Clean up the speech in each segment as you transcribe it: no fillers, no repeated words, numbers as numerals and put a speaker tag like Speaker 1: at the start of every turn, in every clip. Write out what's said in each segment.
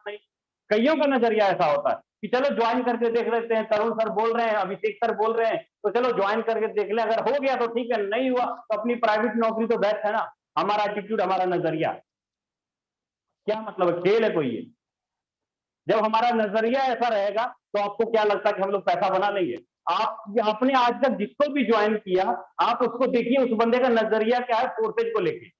Speaker 1: नहीं। कईयों का नजरिया ऐसा होता है कि चलो ज्वाइन करके देख लेते हैं, तरुण सर बोल रहे हैं, अभिषेक सर बोल रहे हैं, तो चलो ज्वाइन करके देख ले, अगर हो गया तो ठीक है, नहीं हुआ तो अपनी प्राइवेट नौकरी तो बेस्ट है ना। हमारा एटीट्यूड, हमारा नजरिया, क्या मतलब है, खेल है कोई ये? जब हमारा नजरिया ऐसा रहेगा तो आपको क्या लगता है कि हम लोग पैसा बना लेंगे? आप आपने आज तक जिसको भी ज्वाइन किया, आप उसको देखिए, उस बंदे का नजरिया क्या है फोर्सेज को लेके।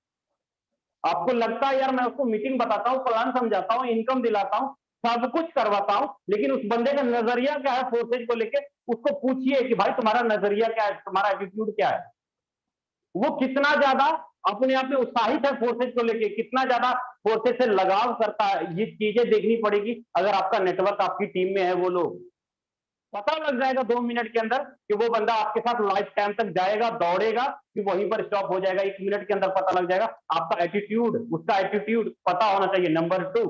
Speaker 1: आपको लगता है यार मैं उसको मीटिंग बताता हूँ, प्लान समझाता हूँ, इनकम दिलाता हूँ, सब कुछ करवाता हूँ, लेकिन उस बंदे का नजरिया क्या है फोर्सेज को लेके? उसको पूछिए कि भाई तुम्हारा नजरिया क्या है, तुम्हारा एटीट्यूड क्या है। वो कितना ज्यादा अपने आप में उत्साहित है फोर्सेज को लेके, कितना ज्यादा फोर्सेज से लगाव करता है, ये चीजें देखनी पड़ेगी। अगर आपका नेटवर्क आपकी टीम में है, वो लोग, पता लग जाएगा 2 मिनट के अंदर कि वो बंदा आपके साथ लाइफ टाइम तक जाएगा, दौड़ेगा, कि वहीं पर स्टॉप हो जाएगा। 1 मिनट के अंदर पता लग जाएगा। आपका एटीट्यूड, उसका एटीट्यूड पता होना चाहिए। नंबर 2,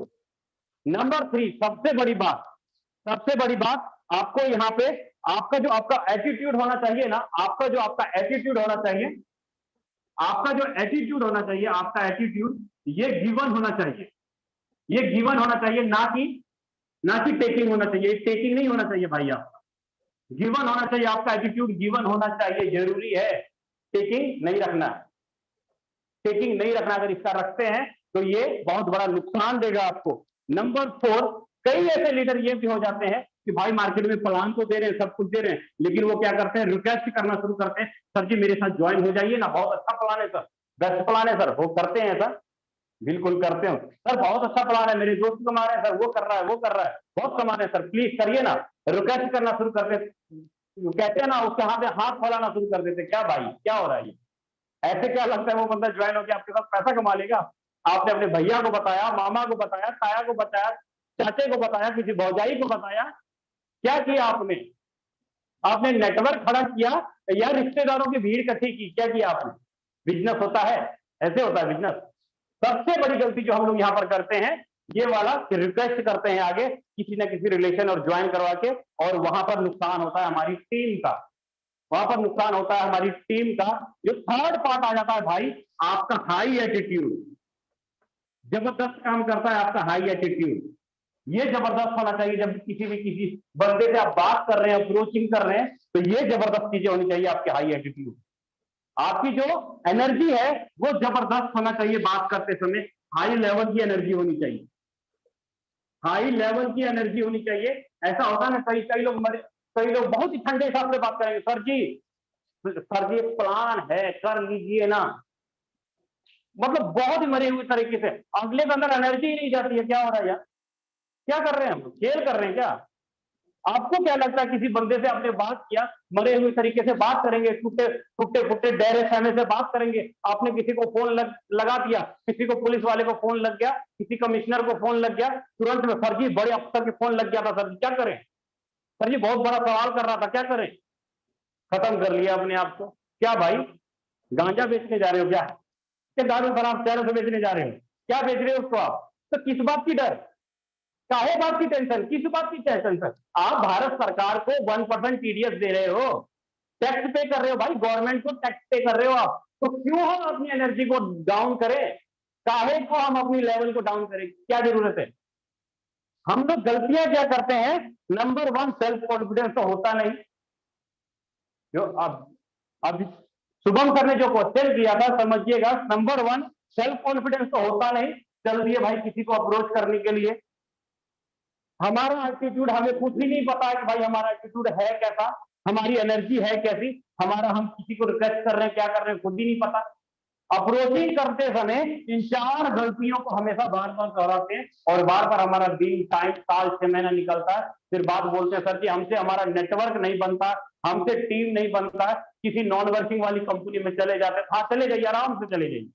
Speaker 1: नंबर 3, सबसे बड़ी बात, सबसे बड़ी बात, आपको यहाँ पे आपका एटीट्यूड होना चाहिए ना, आपका एटीट्यूड होना चाहिए, आपका जो एटीट्यूड होना चाहिए, आपका एटीट्यूड ये गिवन होना चाहिए, ये गिवन होना चाहिए, ना कि टेकिंग होना चाहिए। टेकिंग नहीं होना चाहिए भाई, आपका गिवन होना चाहिए। आपका एटीट्यूड गिवन होना चाहिए, जरूरी है। टेकिंग नहीं रखना, टेकिंग नहीं रखना। अगर इसका रखते हैं तो ये बहुत बड़ा नुकसान देगा आपको। नंबर 4, कई ऐसे लीडर ये भी हो जाते हैं कि भाई मार्केट में प्लान तो दे रहे हैं, सब कुछ दे रहे हैं, लेकिन वो क्या करते हैं, रिक्वेस्ट करना शुरू करते हैं, सर जी मेरे साथ ज्वाइन हो जाइए ना, बहुत अच्छा प्लान है सर, बेस्ट प्लान है सर। वो करते हैं सर, बिल्कुल करते हो सर, बहुत अच्छा प्लान है, मेरे दोस्त कमा रहे हैं सर, वो कर रहा है, वो कर रहा है, बहुत कमा रहे हैं सर, प्लीज करिए ना। रिक्वेस्ट करना शुरू कर देते, कहते हैं ना, उसके हाथ में हाथ फैलाना शुरू कर देते। क्या भाई, क्या हो रहा है? ऐसे क्या लगता है वो बंदा ज्वाइन होकर आपके साथ पैसा कमा लेगा? आपने अपने भैया को बताया, मामा को बताया, ताया को बताया, चाचे को बताया, किसी भौजाई को बताया, क्या किया आपने? आपने नेटवर्क खड़ा किया या रिश्तेदारों की भीड़ इकट्ठी की? क्या किया आपने? बिजनेस होता है, ऐसे होता है बिजनेस। सबसे बड़ी गलती जो हम लोग यहाँ पर करते हैं, ये वाला कि रिक्वेस्ट करते हैं आगे किसी ना किसी रिलेशन और ज्वाइन करवा के, और वहां पर नुकसान होता है हमारी टीम का, वहां पर नुकसान होता है हमारी टीम का। जो थर्ड पार्ट आ जाता है भाई, आपका हाई एटीट्यूड। जबरदस्त काम करता है आपका हाई एटीट्यूड। ये जबरदस्त होना चाहिए। जब किसी बंदे से आप बात कर रहे हैं, अप्रोचिंग कर रहे हैं, तो ये जबरदस्त चीजें होनी चाहिए आपके हाई एटीट्यूड। आपकी जो एनर्जी है वो जबरदस्त होना चाहिए। बात करते समय हाई लेवल की एनर्जी होनी चाहिए, हाई लेवल की एनर्जी होनी चाहिए। ऐसा होता है ना, कई लोग बहुत ही ठंडे हिसाब से बात करेंगे, सर जी, सर जी प्लान है, कर लीजिए ना, मतलब बहुत ही मरे हुए तरीके से। अगले के अंदर एनर्जी ही नहीं जाती है। क्या हो रहा है यार, क्या कर रहे हैं हम, खेल कर रहे हैं क्या? आपको क्या लगता है किसी बंदे से आपने बात किया, मरे हुए तरीके से बात करेंगे, टूटे टूटे फुटे डरे सहमे से बात करेंगे? आपने किसी को फोन लगा दिया, किसी को पुलिस वाले को फोन लग गया, किसी कमिश्नर को फोन लग गया, तुरंत में सर जी बड़े अफसर के फोन लग गया था, सर जी क्या करें, सर जी बहुत बड़ा सवाल कर रहा था, क्या करें? खत्म कर लिया अपने आप को। क्या भाई, गांजा बेचने जा रहे हो क्या? क्या दारू शराब शहरों से बेचने जा रहे हो? क्या बेच रहे हो उसको आप? तो किस बात की डर, काहे बात की टेंशन, किस बात की टेंशन? सर आप भारत सरकार को 1% टीडीएस दे रहे हो, टैक्स पे कर रहे हो भाई, गवर्नमेंट को टैक्स पे कर रहे हो आप, तो क्यों हम अपनी एनर्जी को डाउन करें? काहे को हम अपनी लेवल को डाउन करें, क्या जरूरत है? हम लोग गलतियां क्या करते हैं? नंबर 1, सेल्फ कॉन्फिडेंस तो होता नहीं। जो अब शुभम सर ने जो क्वेश्चन किया था, समझिएगा, नंबर 1 सेल्फ कॉन्फिडेंस तो होता नहीं। चल दिए भाई किसी को अप्रोच करने के लिए, हमारा एटीट्यूड, हमें कुछ ही नहीं पता है कि भाई हमारा एटीट्यूड है कैसा, हमारी एनर्जी है कैसी, हमारा, हम किसी को रिक्वेस्ट कर रहे हैं, क्या कर रहे हैं, खुद ही नहीं पता। अप्रोचिंग करते समय इन 4 गलतियों को हमेशा बार बार दोहराते हैं, और बार बार हमारा दिन, टाइम, साल, 6 महीना निकलता है, फिर बात बोलते हैं सर जी हमसे हमारा नेटवर्क नहीं बनता, हमसे टीम नहीं बनता, किसी नॉन वर्किंग वाली कंपनी में चले जाते हैं। हाँ चले जाइए, आराम से चले जाइए,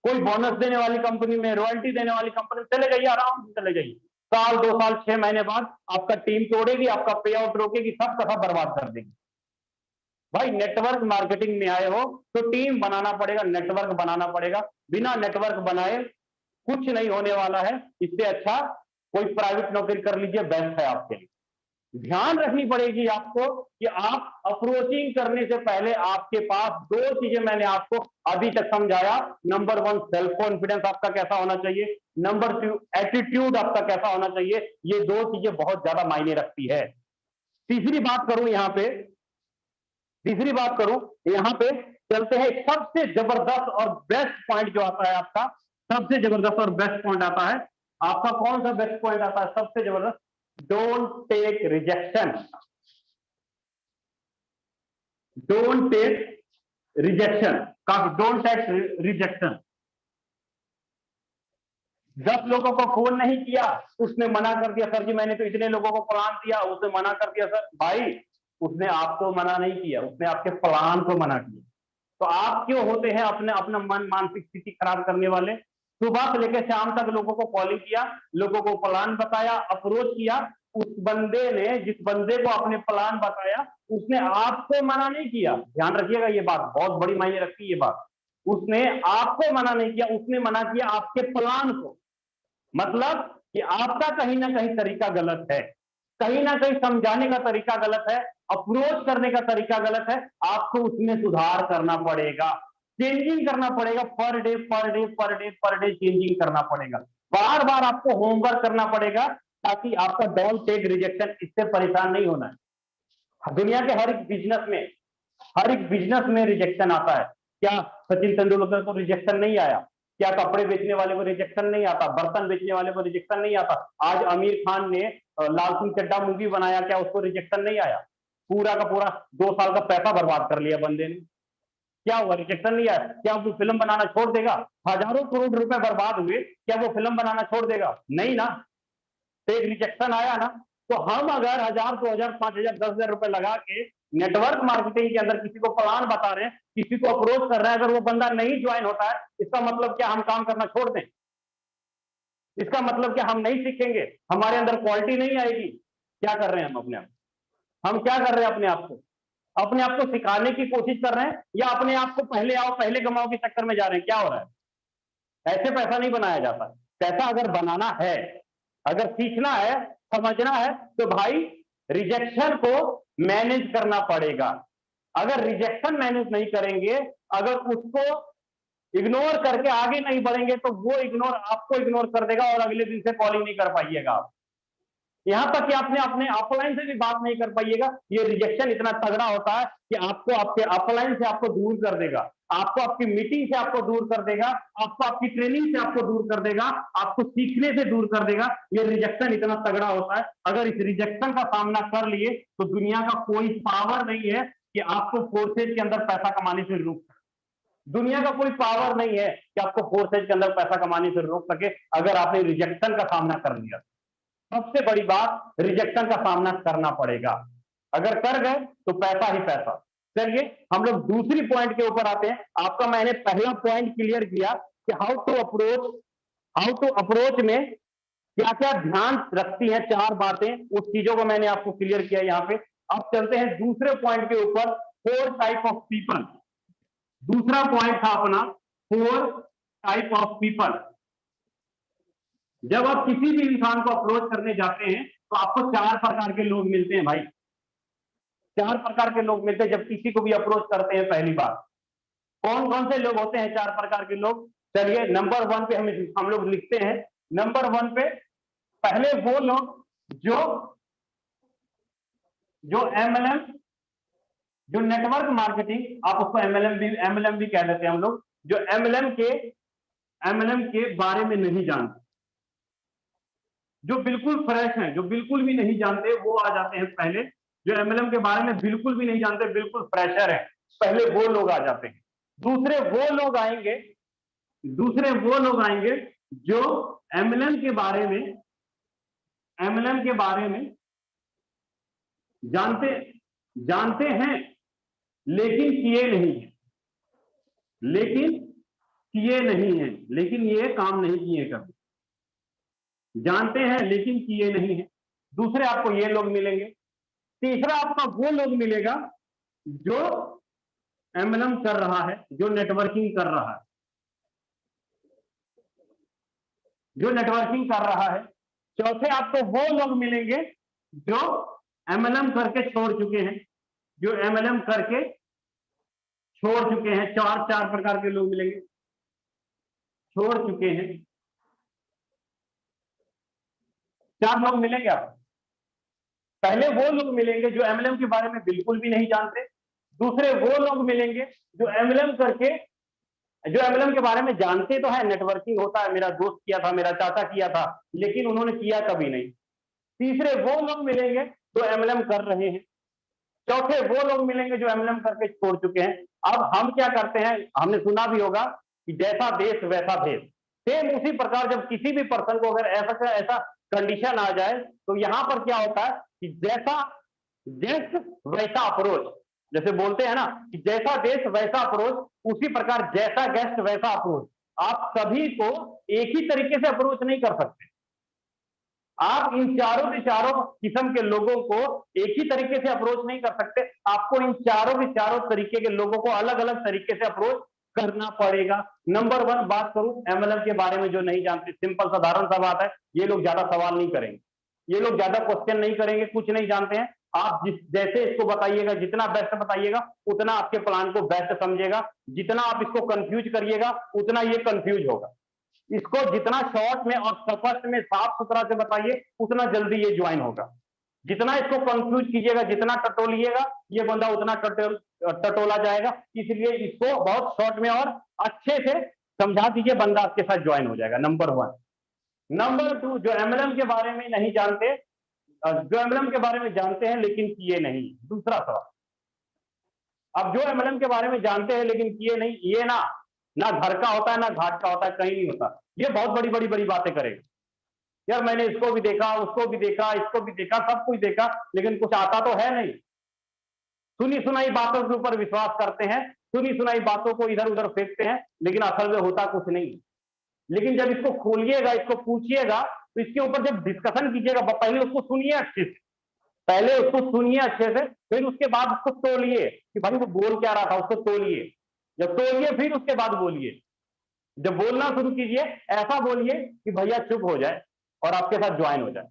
Speaker 1: कोई बोनस देने वाली कंपनी में, रॉयल्टी देने वाली कंपनी में चले जाइए, आराम से चले जाइए। साल, 2 साल, 6 महीने बाद आपका टीम तोड़ेगी, आपका पे आउट रोकेगी, सब का सब बर्बाद कर देगी। भाई नेटवर्क मार्केटिंग में आए हो तो टीम बनाना पड़ेगा, नेटवर्क बनाना पड़ेगा। बिना नेटवर्क बनाए कुछ नहीं होने वाला है। इससे अच्छा कोई प्राइवेट नौकरी कर लीजिए, बेस्ट है आपके लिए। ध्यान रखनी पड़ेगी आपको कि आप अप्रोचिंग करने से पहले आपके पास दो चीजें मैंने आपको अभी तक समझाया। नंबर 1 सेल्फ कॉन्फिडेंस आपका कैसा होना चाहिए, नंबर 2 एटीट्यूड आपका कैसा होना चाहिए। ये दो चीजें बहुत ज्यादा मायने रखती है। तीसरी बात करूं यहां पे, तीसरी बात करूं यहां पे चलते हैं। सबसे जबरदस्त और बेस्ट पॉइंट जो आता है आपका, सबसे जबरदस्त और बेस्ट पॉइंट आता है आपका, कौन सा बेस्ट पॉइंट आता है सबसे जबरदस्त? Don't take rejection. Don't take rejection. Don't take rejection. 10 लोगों को फोन नहीं किया, उसने मना कर दिया, सर जी मैंने तो इतने लोगों को प्लान दिया, उसने मना कर दिया। सर भाई, उसने आपको मना नहीं किया, उसने आपके प्लान को मना किया। तो आप क्यों होते हैं अपने अपना मन मानसिक स्थिति खराब करने वाले? सुबह से लेकर शाम तक लोगों को कॉलिंग किया, लोगों को प्लान बताया, अप्रोच किया। उस बंदे ने, जिस बंदे को आपने प्लान बताया, उसने आपको मना नहीं किया। ध्यान रखिएगा, ये बात बहुत बड़ी मायने रखती है। ये बात, उसने आपको मना नहीं किया, उसने मना किया आपके प्लान को। मतलब कि आपका कहीं ना कहीं तरीका गलत है, कहीं ना कहीं समझाने का तरीका गलत है, अप्रोच करने का तरीका गलत है। आपको उसमें सुधार करना पड़ेगा, चेंजिंग करना पड़ेगा। Per day per day per day per day changing करना पड़ेगा। बार बार आपको होमवर्क करना पड़ेगा, ताकि आपका डोंट टेक रिजेक्शन, इससे परेशान नहीं होना है। दुनिया के हर एक बिजनेस में, हर एक बिजनेस में रिजेक्शन आता है। क्या सचिन तेंदुलकर को रिजेक्शन नहीं आया? क्या कपड़े बेचने वाले को रिजेक्शन नहीं आता? बर्तन बेचने वाले को रिजेक्शन नहीं आता? आज आमिर खान ने लाल सिंह चड्ढा मूवी बनाया, क्या उसको रिजेक्शन नहीं आया? पूरा का पूरा 2 साल का पैसा बर्बाद कर लिया बंदे ने, क्या हुआ? रिजेक्शन नहीं आया। क्या वो फिल्म बनाना छोड़ देगा? हजारों करोड़ रुपए बर्बाद हुए, क्या वो फिल्म बनाना छोड़ देगा? नहीं ना। तो एक रिजेक्शन आया ना। तो हम अगर 1000, 2000, 5000, 10,000 रुपए लगा के नेटवर्क मार्केटिंग के अंदर किसी को प्लान बता रहे हैं, किसी को अप्रोच कर रहे हैं, अगर वो बंदा नहीं ज्वाइन होता है, इसका मतलब क्या हम काम करना छोड़ दें? इसका मतलब क्या हम नहीं सीखेंगे? हमारे अंदर क्वालिटी नहीं आएगी? क्या कर रहे हैं हम अपने आप? हम क्या कर रहे हैं अपने आप को? अपने आप को सिखाने की कोशिश कर रहे हैं, या अपने आप को पहले आओ पहले कमाओ के चक्कर में जा रहे हैं? क्या हो रहा है? ऐसे पैसा नहीं बनाया जाता। पैसा अगर बनाना है, अगर सीखना है, समझना है, तो भाई रिजेक्शन को मैनेज करना पड़ेगा। अगर रिजेक्शन मैनेज नहीं करेंगे, अगर उसको इग्नोर करके आगे नहीं बढ़ेंगे, तो वो इग्नोर आपको इग्नोर कर देगा और अगले दिन से कॉलिंग नहीं कर पाइएगा आप। यहां तक कि आपने अपने अपलाइन से भी बात नहीं कर पाइएगा। ये रिजेक्शन इतना तगड़ा होता है कि आपको आपके अपलाइन से आपको दूर कर देगा, आपको आपकी मीटिंग से आपको दूर कर देगा, आपको आपकी ट्रेनिंग से आपको दूर कर देगा, आपको सीखने से दूर कर देगा। ये रिजेक्शन इतना तगड़ा होता है। अगर इस रिजेक्शन का सामना कर लिए, तो दुनिया का कोई पावर नहीं है कि आपको फोर्सेज के अंदर पैसा कमाने से रोक सके। दुनिया का कोई पावर नहीं है कि आपको फोर्सेज के अंदर पैसा कमाने से रोक सके, अगर आपने रिजेक्शन का सामना कर लिया। सबसे बड़ी बात, रिजेक्शन का सामना करना पड़ेगा। अगर कर गए तो पैसा ही पैसा। चलिए हम लोग दूसरी पॉइंट के ऊपर आते हैं। आपका मैंने पहला पॉइंट क्लियर किया कि हाउ टू अप्रोच में क्या क्या ध्यान रखती हैं 4 बातें, उस चीजों को मैंने आपको क्लियर किया यहां पे। अब चलते हैं दूसरे पॉइंट के ऊपर, 4 टाइप ऑफ पीपल। दूसरा पॉइंट था अपना 4 टाइप ऑफ पीपल। जब आप किसी भी इंसान को अप्रोच करने जाते हैं, तो आपको 4 प्रकार के लोग मिलते हैं भाई। 4 प्रकार के लोग मिलते हैं जब किसी को भी अप्रोच करते हैं पहली बार। कौन कौन से लोग होते हैं 4 प्रकार के लोग? चलिए नंबर 1 पे हम लोग लिखते हैं। नंबर 1 पे पहले वो लोग जो जो एमएलएम, जो नेटवर्क मार्केटिंग, आप उसको एमएलएम भी कह देते हैं हम लोग, जो एमएलएम के बारे में नहीं जानते, जो बिल्कुल फ्रेश हैं, जो बिल्कुल भी नहीं जानते, वो आ जाते हैं पहले। जो एमएलएम के बारे में बिल्कुल भी नहीं जानते, बिल्कुल फ्रेशर है, पहले वो लोग आ जाते हैं। दूसरे वो लोग आएंगे, जो एमएलएम के बारे में जानते हैं, लेकिन किए नहीं है, लेकिन ये काम नहीं किए कभी। जानते हैं लेकिन किए नहीं है। दूसरे आपको ये लोग मिलेंगे। तीसरा आपका वो लोग मिलेगा जो एमएलएम कर रहा है, जो नेटवर्किंग कर रहा है। चौथे आपको वो लोग मिलेंगे जो एमएलएम करके छोड़ चुके हैं, जो एमएलएम करके छोड़ चुके हैं, चार प्रकार के लोग मिलेंगे, छोड़ चुके हैं, 4 लोग मिलेंगे आपको। पहले वो लोग मिलेंगे जो एमएलएम के बारे में बिल्कुल भी नहीं जानते, दूसरे वो लोग मिलेंगे जो एमएलएम करके, जो एमएलएम के बारे में जानते तो है, नेटवर्किंग होता है, मेरा दोस्त किया था, मेरा चाचा किया था, लेकिन उन्होंने किया कभी नहीं। तीसरे वो लोग मिलेंगे जो एमएलएम कर रहे हैं, चौथे वो लोग मिलेंगे जो एमएलएम करके छोड़ चुके हैं। अब हम क्या करते हैं, हमने सुना भी होगा कि जैसा देश वैसा भेष। सेम उसी प्रकार जब किसी भी पर्सन को अगर ऐसा ऐसा कंडीशन आ जाए तो यहां पर क्या होता है कि जैसा देश वैसा अप्रोच, जैसे बोलते हैं ना कि जैसा देश वैसा अप्रोच, उसी प्रकार जैसा गेस्ट वैसा अप्रोच। आप सभी को एक ही तरीके से अप्रोच नहीं कर सकते। आप इन चारों के चारों किस्म के लोगों को एक ही तरीके से अप्रोच नहीं कर सकते। आपको इन चारों के चारों तरीके के लोगों को अलग अलग तरीके से अप्रोच करना पड़ेगा। नंबर 1 बात करूं एमएलएम के बारे में, जो नहीं जानते, सिंपल साधारण सा बात है, ये लोग ज्यादा सवाल नहीं करेंगे, ये लोग ज्यादा क्वेश्चन नहीं करेंगे, कुछ नहीं जानते हैं। आप जैसे इसको बताइएगा, जितना बेस्ट बताइएगा उतना आपके प्लान को बेस्ट समझेगा, जितना आप इसको कंफ्यूज करिएगा उतना ये कंफ्यूज होगा। इसको जितना शॉर्ट में और स्पष्ट में साफ सुथरा से बताइए उतना जल्दी ये ज्वाइन होगा। जितना इसको कंफ्यूज कीजिएगा, जितना टटोलिएगा, ये बंदा उतना टटोला जाएगा। इसलिए इसको बहुत शॉर्ट में और अच्छे से समझा दीजिए, बंदा आपके साथ ज्वाइन हो जाएगा। नंबर 1। नंबर 2, जो एमएलएम के बारे में नहीं जानते, जो एमएलएम के बारे में जानते हैं लेकिन किए नहीं। दूसरा सवाल, अब जो एमएलएम के बारे में जानते हैं लेकिन किए नहीं, ये ना घर का होता है, ना घाट का होता है, कहीं नहीं होता। ये बहुत बड़ी बड़ी बातें करेगा, यार मैंने इसको भी देखा, उसको भी देखा, इसको भी देखा, सब कुछ देखा, लेकिन कुछ आता तो है नहीं। सुनी सुनाई बातों के ऊपर विश्वास करते हैं, सुनी सुनाई बातों को इधर उधर फेंकते हैं, लेकिन असल में होता कुछ नहीं। लेकिन जब इसको खोलिएगा, इसको पूछिएगा, तो इसके ऊपर जब डिस्कशन कीजिएगा, पहले उसको सुनिए अच्छे से, पहले उसको सुनिए अच्छे से, फिर उसके बाद उसको तोलिए कि भाई वो बोल क्या रहा था, उसको तोलिए। जब तोलिए फिर उसके बाद बोलिए। जब बोलना शुरू कीजिए ऐसा बोलिए कि भैया चुप हो जाए और आपके साथ ज्वाइन हो जाए।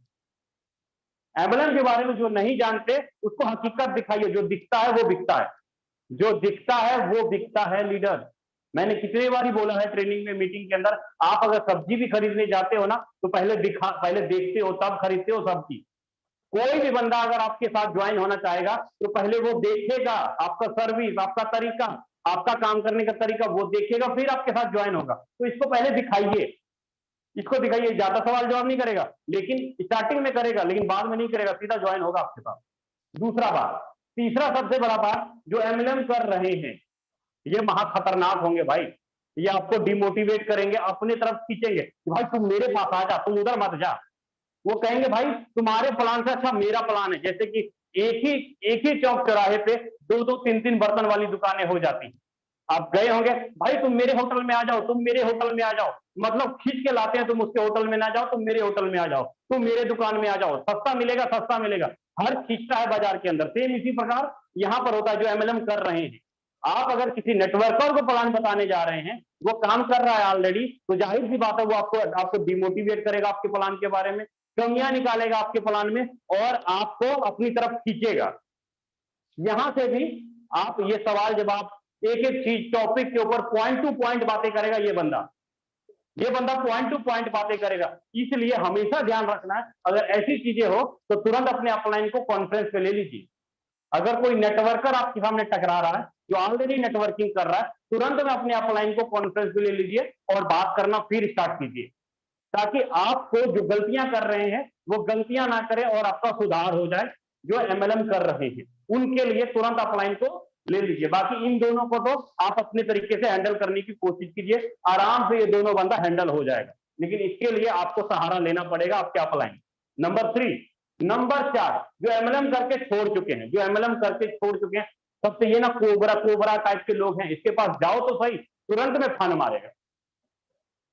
Speaker 1: एमएलएम के बारे में जो नहीं जानते उसको हकीकत दिखाइए, जो दिखता है वो बिकता है, जो दिखता है वो बिकता है लीडर। मैंने कितनी बार ही बोला है ट्रेनिंग में, मीटिंग के अंदर, आप अगर सब्जी भी खरीदने जाते हो ना तो पहले देखते हो तब खरीदते हो सब्जी। कोई भी बंदा अगर आपके साथ ज्वाइन होना चाहेगा तो पहले वो देखेगा आपका सर्विस, आपका तरीका, आपका काम करने का तरीका, वो देखेगा फिर आपके साथ ज्वाइन होगा। तो इसको पहले दिखाइए, इसको दिखाइए। ज्यादा सवाल जवाब नहीं करेगा, लेकिन स्टार्टिंग में करेगा, लेकिन बाद में नहीं करेगा, सीधा ज्वाइन होगा आपके साथ। दूसरा बात, तीसरा सबसे बड़ा बात, जो एमएलएम कर रहे हैं ये महा खतरनाक होंगे भाई। ये आपको डिमोटिवेट करेंगे, अपने तरफ खींचेंगे कि भाई तुम मेरे पास आ जा, तुम उधर मत जा। वो कहेंगे भाई तुम्हारे प्लान से अच्छा मेरा प्लान है। जैसे कि एक ही चौक चौराहे पे 2-2 3-3 बर्तन वाली दुकानें हो जाती। आप गए होंगे, भाई तुम मेरे होटल में आ जाओ, तुम मेरे होटल में आ जाओ, मतलब खींच के लाते हैं, तुम उसके होटल में ना जाओ, तुम मेरे होटल में आ जाओ, तुम मेरे दुकान में आ जाओ, सस्ता मिलेगा, सस्ता मिलेगा। हर खींचता है बाजार के अंदर। सेम इसी प्रकार यहां पर होता है जो एमएलएम कर रहे हैं। आप अगर किसी नेटवर्कर को प्लान बताने जा रहे हैं, वो काम कर रहा है ऑलरेडी, तो जाहिर सी बात है वो आपको डिमोटिवेट करेगा आपके प्लान के बारे में, कमियां निकालेगा आपके प्लान में और आपको अपनी तरफ खींचेगा। यहां से भी आप ये सवाल जवाब, एक एक चीज टॉपिक के ऊपर पॉइंट टू पॉइंट बातें करेगा ये बंदा पॉइंट टू पॉइंट बातें करेगा। इसलिए हमेशा ध्यान रखना है, अगर ऐसी चीजें हो तो तुरंत अपने अपलाइन को कॉन्फ्रेंस पे ले लीजिए। अगर कोई नेटवर्कर आपके सामने टकरा रहा है जो ऑलरेडी नेटवर्किंग कर रहा है, तुरंत में अपने अपलाइन को कॉन्फ्रेंस पे ले लीजिए और बात करना फिर स्टार्ट कीजिए, ताकि आपको जो गलतियां कर रहे हैं वो गलतियां ना करें और आपका सुधार हो जाए। जो एमएलएम कर रहे हैं उनके लिए तुरंत अपलाइन को ले लीजिए। बाकी इन दोनों को तो आप अपने तरीके से हैंडल करने की कोशिश कीजिए, आराम से ये दोनों बंदा हैंडल हो जाएगा, लेकिन इसके लिए आपको सहारा लेना पड़ेगा आपके अपलाइन। नंबर 3, नंबर 4, जो एमएलएम करके छोड़ चुके हैं, जो एमएलएम करके छोड़ चुके हैं, सबसे ये ना कोबरा टाइप के लोग हैं, इसके पास जाओ तो सही, तुरंत में फन मारेगा।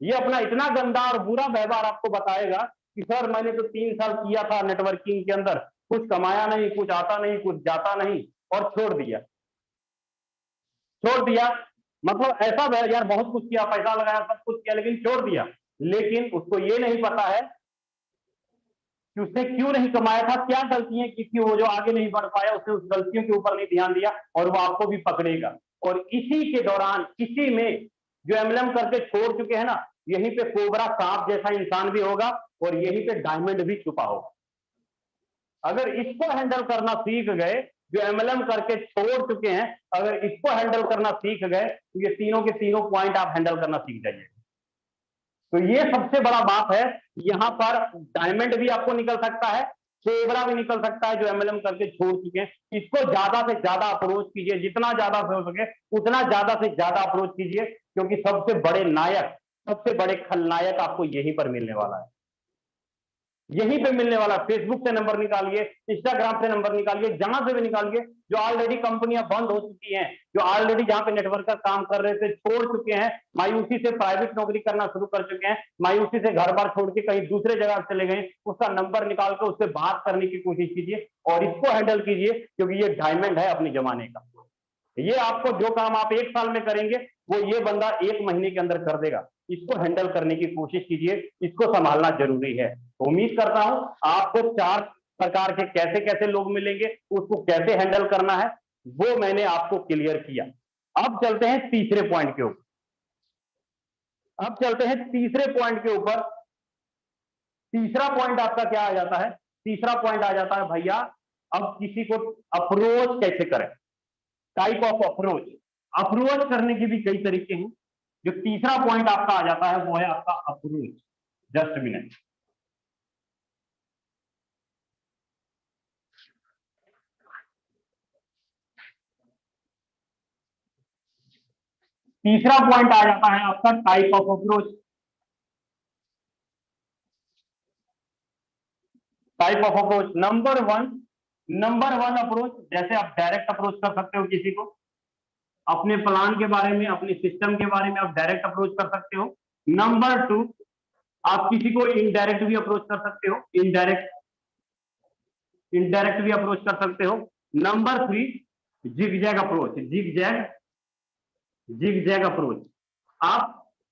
Speaker 1: ये अपना इतना गंदा और बुरा व्यवहार आपको बताएगा कि सर मैंने तो 3 साल किया था नेटवर्किंग के अंदर, कुछ कमाया नहीं, कुछ आता नहीं, कुछ जाता नहीं और छोड़ दिया। मतलब ऐसा यार बहुत कुछ किया, पैसा लगाया, सब कुछ किया, लेकिन छोड़ दिया। लेकिन उसको ये नहीं पता है कि उसने क्यों नहीं कमाया था, क्या गलतियां की थी, वो जो आगे नहीं बढ़ पाया, उसने उस गलतियों के ऊपर नहीं ध्यान दिया, और वो आपको भी पकड़ेगा। और इसी के दौरान, इसी में जो एमएलएम करके छोड़ चुके हैं ना, यहीं पे कोबरा सांप जैसा इंसान भी होगा और यहीं पे डायमंड भी छुपा होगा। अगर इसको हैंडल करना सीख गए, जो एमएलएम करके छोड़ चुके हैं, अगर इसको हैंडल करना सीख गए, तो ये तीनों के तीनों पॉइंट आप हैंडल करना सीख जाइए। तो ये सबसे बड़ा बात है। यहां पर डायमंड भी आपको निकल सकता है, कोबरा भी निकल सकता है, जो एमएलएम करके छोड़ चुके हैं। इसको ज्यादा से ज्यादा अप्रोच कीजिए, जितना ज्यादा हो सके उतना ज्यादा से ज्यादा अप्रोच कीजिए, क्योंकि सबसे बड़े नायक, सबसे बड़े खलनायक आपको यहीं पर मिलने वाला है, यहीं पे मिलने वाला। फेसबुक से नंबर निकालिए, इंस्टाग्राम से नंबर निकालिए, जहां से भी निकालिए। जो ऑलरेडी कंपनियां बंद हो चुकी हैं, जो ऑलरेडी जहां पे नेटवर्क का काम कर रहे थे छोड़ चुके हैं, मायूसी से प्राइवेट नौकरी करना शुरू कर चुके हैं, मायूसी से घर बार छोड़ के कहीं दूसरे जगह चले गए, उसका नंबर निकाल कर उससे बात करने की कोशिश कीजिए और इसको हैंडल कीजिए, क्योंकि ये डायमंड है अपने जमाने का। ये आपको जो काम आप 1 साल में करेंगे, वो ये बंदा 1 महीने के अंदर कर देगा। इसको हैंडल करने की कोशिश कीजिए, इसको संभालना जरूरी है। उम्मीद करता हूं आपको 4 प्रकार के कैसे कैसे लोग मिलेंगे, उसको कैसे हैंडल करना है, वो मैंने आपको क्लियर किया। अब चलते हैं तीसरे पॉइंट के ऊपर। अब चलते हैं तीसरे पॉइंट के ऊपर। तीसरा पॉइंट आपका क्या आ जाता है? तीसरा पॉइंट आ जाता है भैया, अब किसी को अप्रोच कैसे करें, टाइप ऑफ अप्रोच। अप्रोच करने के भी कई तरीके हैं। जो तीसरा पॉइंट आपका आ जाता है वो है आपका अप्रोच। Just minute. तीसरा पॉइंट आ जाता है आपका type of approach. Type of approach number one approach, जैसे आप डायरेक्ट अप्रोच कर सकते हो किसी को, अपने प्लान के बारे में, अपने सिस्टम के बारे में आप डायरेक्ट अप्रोच कर सकते हो। नंबर 2, आप किसी को इनडायरेक्ट भी अप्रोच कर सकते हो, इनडायरेक्ट भी अप्रोच कर सकते हो। Number 3, zigzag approach, zigzag approach. आप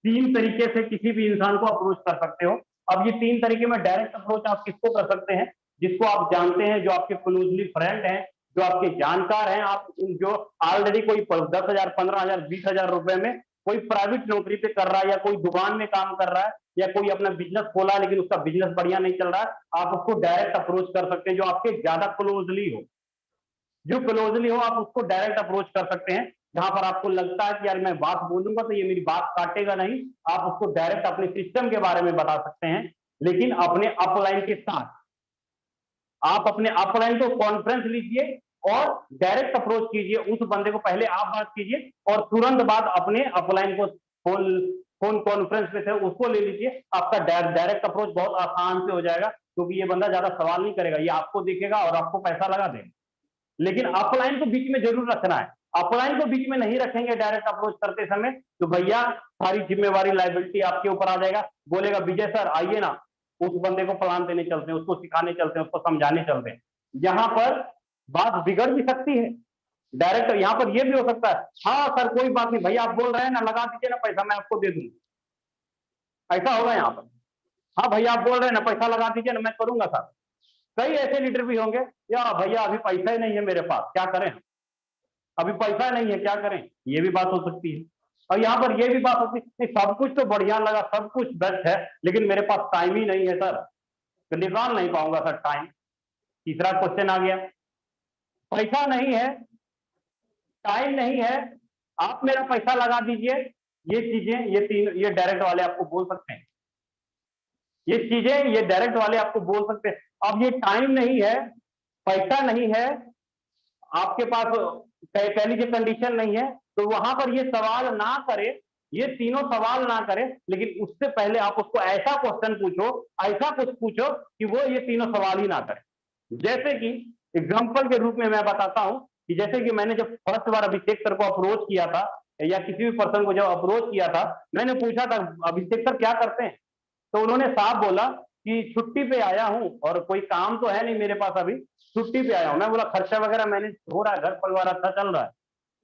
Speaker 1: 3 तरीके से किसी भी इंसान को अप्रोच कर सकते हो। अब ये 3 तरीके में डायरेक्ट अप्रोच आप किसको कर सकते हैं? जिसको आप जानते हैं, जो आपके क्लोजली फ्रेंड हैं, जो आपके जानकार हैं, आप जो ऑलरेडी कोई 10,000, 15,000, 20,000 रुपए में कोई प्राइवेट नौकरी पे कर रहा है, या कोई दुकान में काम कर रहा है, या कोई अपना बिजनेस खोला है लेकिन उसका बिजनेस बढ़िया नहीं चल रहा है, आप उसको डायरेक्ट अप्रोच कर सकते हैं। जो आपके ज्यादा क्लोजली हो, जो क्लोजली हो, आप उसको डायरेक्ट अप्रोच कर सकते हैं। जहां पर आपको लगता है कि यार मैं बात बोलूंगा तो ये मेरी बात काटेगा नहीं, आप उसको डायरेक्ट अपने सिस्टम के बारे में बता सकते हैं। लेकिन अपने अपलाइन के साथ आप अपने अपलाइन को कॉन्फ्रेंस लीजिए और डायरेक्ट अप्रोच कीजिए उस बंदे को। पहले आप बात कीजिए और तुरंत बाद अपने अपलाइन को फोन कॉन्फ्रेंस पे से उसको ले लीजिए। आपका डायरेक्ट अप्रोच बहुत आसान से हो जाएगा, क्योंकि ये बंदा ज्यादा सवाल नहीं करेगा, ये आपको देखेगा और आपको पैसा लगा देगा। लेकिन अपलाइन को बीच में जरूर रखना है। अपलाइन को बीच में नहीं रखेंगे डायरेक्ट अप्रोच करते समय, तो भैया सारी जिम्मेवारी, लाइबिलिटी आपके ऊपर आ जाएगा। बोलेगा विजय सर आइए ना, उस बंदे को प्लान देने चलते हैं, उसको सिखाने चलते हैं, उसको समझाने चलते हैं। यहाँ पर बात बिगड़ भी सकती है। डायरेक्ट यहाँ पर यह भी हो सकता है, हाँ सर कोई बात नहीं भैया, आप बोल रहे हैं ना, लगा दीजिए ना पैसा, मैं आपको दे दूंगा। ऐसा होगा यहाँ पर। हाँ भैया आप बोल रहे हैं ना, पैसा लगा दीजिए ना, मैं करूंगा सर। कई ऐसे लीडर भी होंगे, या भैया अभी पैसा ही नहीं है मेरे पास, क्या करें, अभी पैसा नहीं है, क्या करें। ये भी बात हो सकती है। और यहाँ पर ये भी बात होती है, सब कुछ तो बढ़िया लगा, सब कुछ बेस्ट है, लेकिन मेरे पास टाइम ही नहीं है सर, तो निकाल नहीं पाऊंगा सर टाइम। तीसरा क्वेश्चन आ गया, पैसा नहीं है, टाइम नहीं है, आप मेरा पैसा लगा दीजिए। ये चीजें, ये 3, ये डायरेक्ट वाले आपको बोल सकते हैं। ये चीजें ये डायरेक्ट वाले आपको बोल सकते हैं। अब ये टाइम नहीं है, पैसा नहीं है, आपके पास कह लीजिए कंडीशन नहीं है, तो वहां पर ये सवाल ना करे, ये तीनों सवाल ना करे। लेकिन उससे पहले आप उसको ऐसा क्वेश्चन पूछो, ऐसा कुछ पूछो कि वो ये तीनों सवाल ही ना करे। जैसे कि एग्जाम्पल के रूप में मैं बताता हूं कि जैसे कि मैंने जब फर्स्ट बार अभिषेक सर को अप्रोच किया था, या किसी भी पर्सन को जब अप्रोच किया था, मैंने पूछा था अभिषेक सर क्या करते हैं, तो उन्होंने साफ बोला कि छुट्टी पे आया हूं और कोई काम तो है नहीं मेरे पास, अभी छुट्टी पे आया हूं। मैं बोला खर्चा वगैरह मैनेज हो रहा है, घर परिवार अच्छा चल रहा है?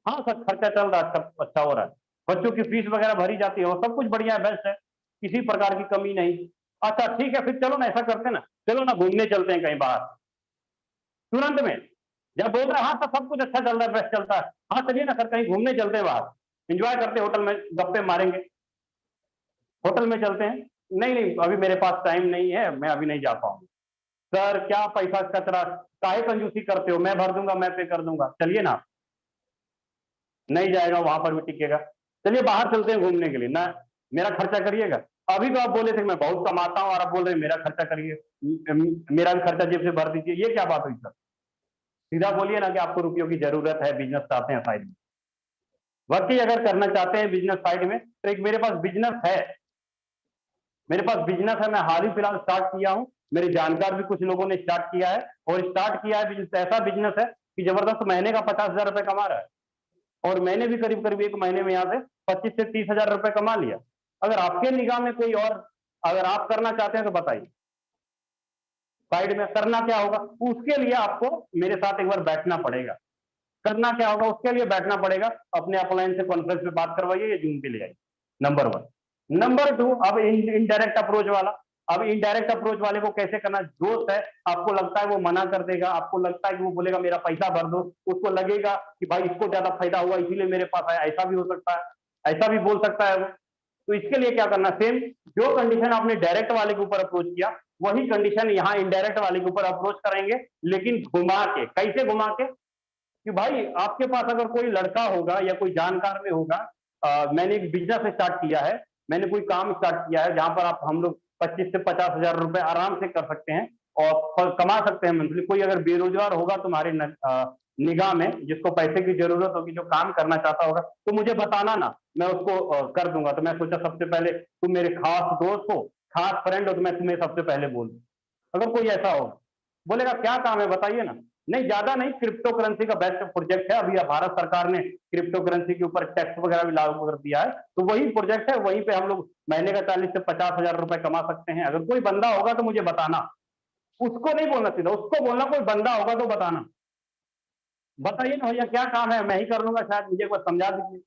Speaker 1: हाँ सर खर्चा चल रहा है, अच्छा हो रहा है, बच्चों की फीस वगैरह भरी जाती है, और सब कुछ बढ़िया है, बेस्ट है, किसी प्रकार की कमी नहीं। अच्छा ठीक है, फिर चलो ना ऐसा करते ना, चलो ना घूमने चलते हैं कहीं बाहर, तुरंत में। जब बोल रहा है हाँ सर सब कुछ अच्छा चल रहा है, बेस्ट चलता है, हाँ चलिए ना सर कहीं घूमने चलते हैं बाहर, एंजॉय करते हैं, होटल में गप्पे मारेंगे, होटल में चलते हैं। नहीं नहीं अभी मेरे पास टाइम नहीं है, मैं अभी नहीं जा पाऊंगा। सर क्या पैसा कचरा, काहे कंजूसी करते हो, मैं भर दूंगा, मैं पे कर दूंगा, चलिए ना। नहीं जाएगा, वहां पर भी टिकेगा। चलिए बाहर चलते हैं घूमने के लिए ना, मेरा खर्चा करिएगा। अभी तो आप बोले थे मैं बहुत कमाता हूँ और आप बोल रहे हैं मेरा खर्चा करिए, मेरा भी खर्चा जेब से भर दीजिए, ये क्या बात हुई सर? सीधा बोलिए ना कि आपको रुपयों की जरूरत है, बिजनेस चाहते हैं साइड में। बाकी अगर करना चाहते हैं बिजनेस साइड में, तो एक मेरे पास बिजनेस है, मेरे पास बिजनेस है, मैं हाल ही फिलहाल स्टार्ट किया हूँ, मेरे जानकार भी कुछ लोगों ने स्टार्ट किया है, और स्टार्ट किया है बिजनेस, ऐसा बिजनेस है कि जबरदस्त, महीने का 50,000 रुपए कमा रहा है, और मैंने भी करीब करीब एक महीने में यहाँ से 25 से 30,000 रुपए कमा लिया। अगर आपके निगाह में कोई और, अगर आप करना चाहते हैं तो बताइए। साइड में करना क्या होगा, उसके लिए आपको मेरे साथ एक बार बैठना पड़ेगा। करना क्या होगा, उसके लिए बैठना पड़ेगा, अपने अपलाइन से कॉन्फ्रेंस पे बात करवाइए या जूम पे ले आइए, नंबर 1। नंबर 2, अब इनडायरेक्ट अप्रोच वाला। अब इनडायरेक्ट अप्रोच वाले को कैसे करना, दोस्त है, आपको लगता है वो मना कर देगा, आपको लगता है कि वो बोलेगा मेरा पैसा भर दो, उसको लगेगा कि भाई इसको ज्यादा फायदा हुआ इसीलिए मेरे पास आया, ऐसा भी हो सकता है, ऐसा भी बोल सकता है वो। तो इसके लिए क्या करना, सेम जो कंडीशन आपने डायरेक्ट वाले के ऊपर अप्रोच किया, वही कंडीशन यहाँ इनडायरेक्ट वाले के ऊपर अप्रोच करेंगे, लेकिन घुमा के। कैसे घुमा के, कि भाई आपके पास अगर कोई लड़का होगा या कोई जानकार में होगा, मैंने एक बिजनेस स्टार्ट किया है, मैंने कोई काम स्टार्ट किया है जहां पर आप हम लोग 25 से 50,000 रुपए आराम से कर सकते हैं और कमा सकते हैं मंथली। कोई अगर बेरोजगार होगा तुम्हारे निगाह में, जिसको पैसे की जरूरत होगी, जो काम करना चाहता होगा, तो मुझे बताना ना, मैं उसको कर दूंगा। तो मैं सोचा सबसे पहले तुम मेरे खास दोस्त हो, खास फ्रेंड हो, तो मैं तुम्हें सबसे पहले बोल दूं। अगर कोई ऐसा हो, बोलेगा क्या काम है बताइए ना, नहीं ज्यादा नहीं, क्रिप्टो करेंसी का बेस्ट प्रोजेक्ट है, अभी भारत सरकार ने क्रिप्टो करेंसी के ऊपर टैक्स वगैरह भी लागू कर दिया है, तो वही प्रोजेक्ट है, वहीं पे हम लोग महीने का 40 से 50,000 रुपए कमा सकते हैं। अगर कोई बंदा होगा तो मुझे बताना, उसको नहीं बोलना सीधा, उसको बोलना कोई बंदा होगा तो बताना। बताइए ना भैया क्या काम है, मैं ही कर लूंगा, शायद मुझे कोई समझा दीजिए।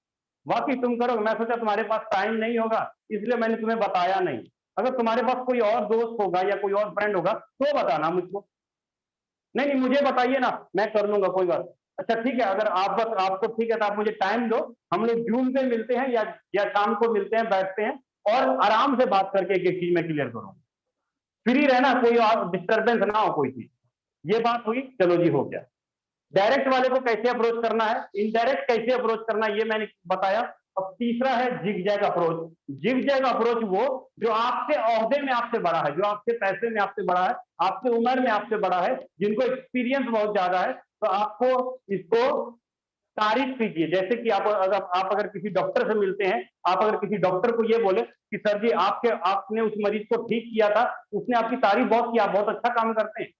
Speaker 1: बाकी तुम करोगे, मैं सोचा तुम्हारे पास टाइम नहीं होगा, इसलिए मैंने तुम्हें बताया नहीं। अगर तुम्हारे पास कोई और दोस्त होगा या कोई और फ्रेंड होगा तो बताना मुझको। नहीं नहीं मुझे बताइए ना, मैं कर लूंगा, कोई बात। अच्छा ठीक है, अगर आप बस आपको ठीक है तो आप मुझे टाइम दो, हम लोग जूम पे मिलते हैं या शाम को मिलते हैं, बैठते हैं और आराम से बात करके एक एक चीज मैं क्लियर करूँ। फ्री रहना, कोई और डिस्टर्बेंस ना हो कोई चीज। ये बात हुई, चलो जी हो गया। डायरेक्ट वाले को कैसे अप्रोच करना है, इनडायरेक्ट कैसे अप्रोच करना है, ये मैंने बताया। अब तीसरा है zig zag approach. Zig zag approach वो जो आपसे ओहदे में आपसे बड़ा है, जो आपके पैसे में आपसे बड़ा है, आपके उम्र में आपसे बड़ा है, जिनको एक्सपीरियंस बहुत ज्यादा है, तो आपको इसको तारीफ कीजिए। जैसे कि आप अगर किसी डॉक्टर से मिलते हैं, आप अगर किसी डॉक्टर को ये बोले कि सर जी आपने उस मरीज को ठीक किया था, उसने आपकी तारीफ बहुत किया, बहुत अच्छा काम करते हैं।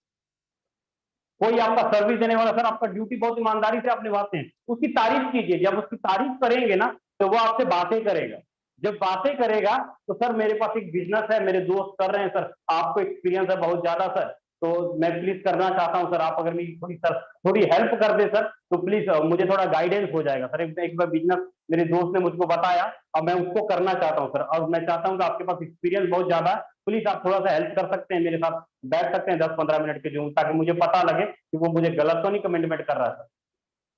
Speaker 1: कोई आपका सर्विस देने वाला, सर आपका ड्यूटी बहुत ईमानदारी से आप निभाते हैं, उसकी तारीफ कीजिए। जब उसकी तारीफ करेंगे ना, तो वो आपसे बातें करेगा। जब बातें करेगा तो सर मेरे पास एक बिजनेस है, मेरे दोस्त कर रहे हैं सर, आपको एक्सपीरियंस है बहुत ज्यादा सर, तो मैं प्लीज करना चाहता हूं सर, आप अगर मेरी थोड़ी हेल्प कर दे सर, तो प्लीज मुझे थोड़ा गाइडेंस हो जाएगा सर। एक बार बिजनेस मेरे दोस्त ने मुझको बताया, अब मैं उसको करना चाहता हूँ सर, और मैं चाहता हूँ कि आपके पास एक्सपीरियंस बहुत ज्यादा है, प्लीज आप थोड़ा सा हेल्प कर सकते हैं, मेरे साथ बैठ सकते हैं 10-15 मिनट के जो, ताकि मुझे पता लगे कि वो मुझे गलत तो नहीं कमेंटमेंट कर रहा है सर।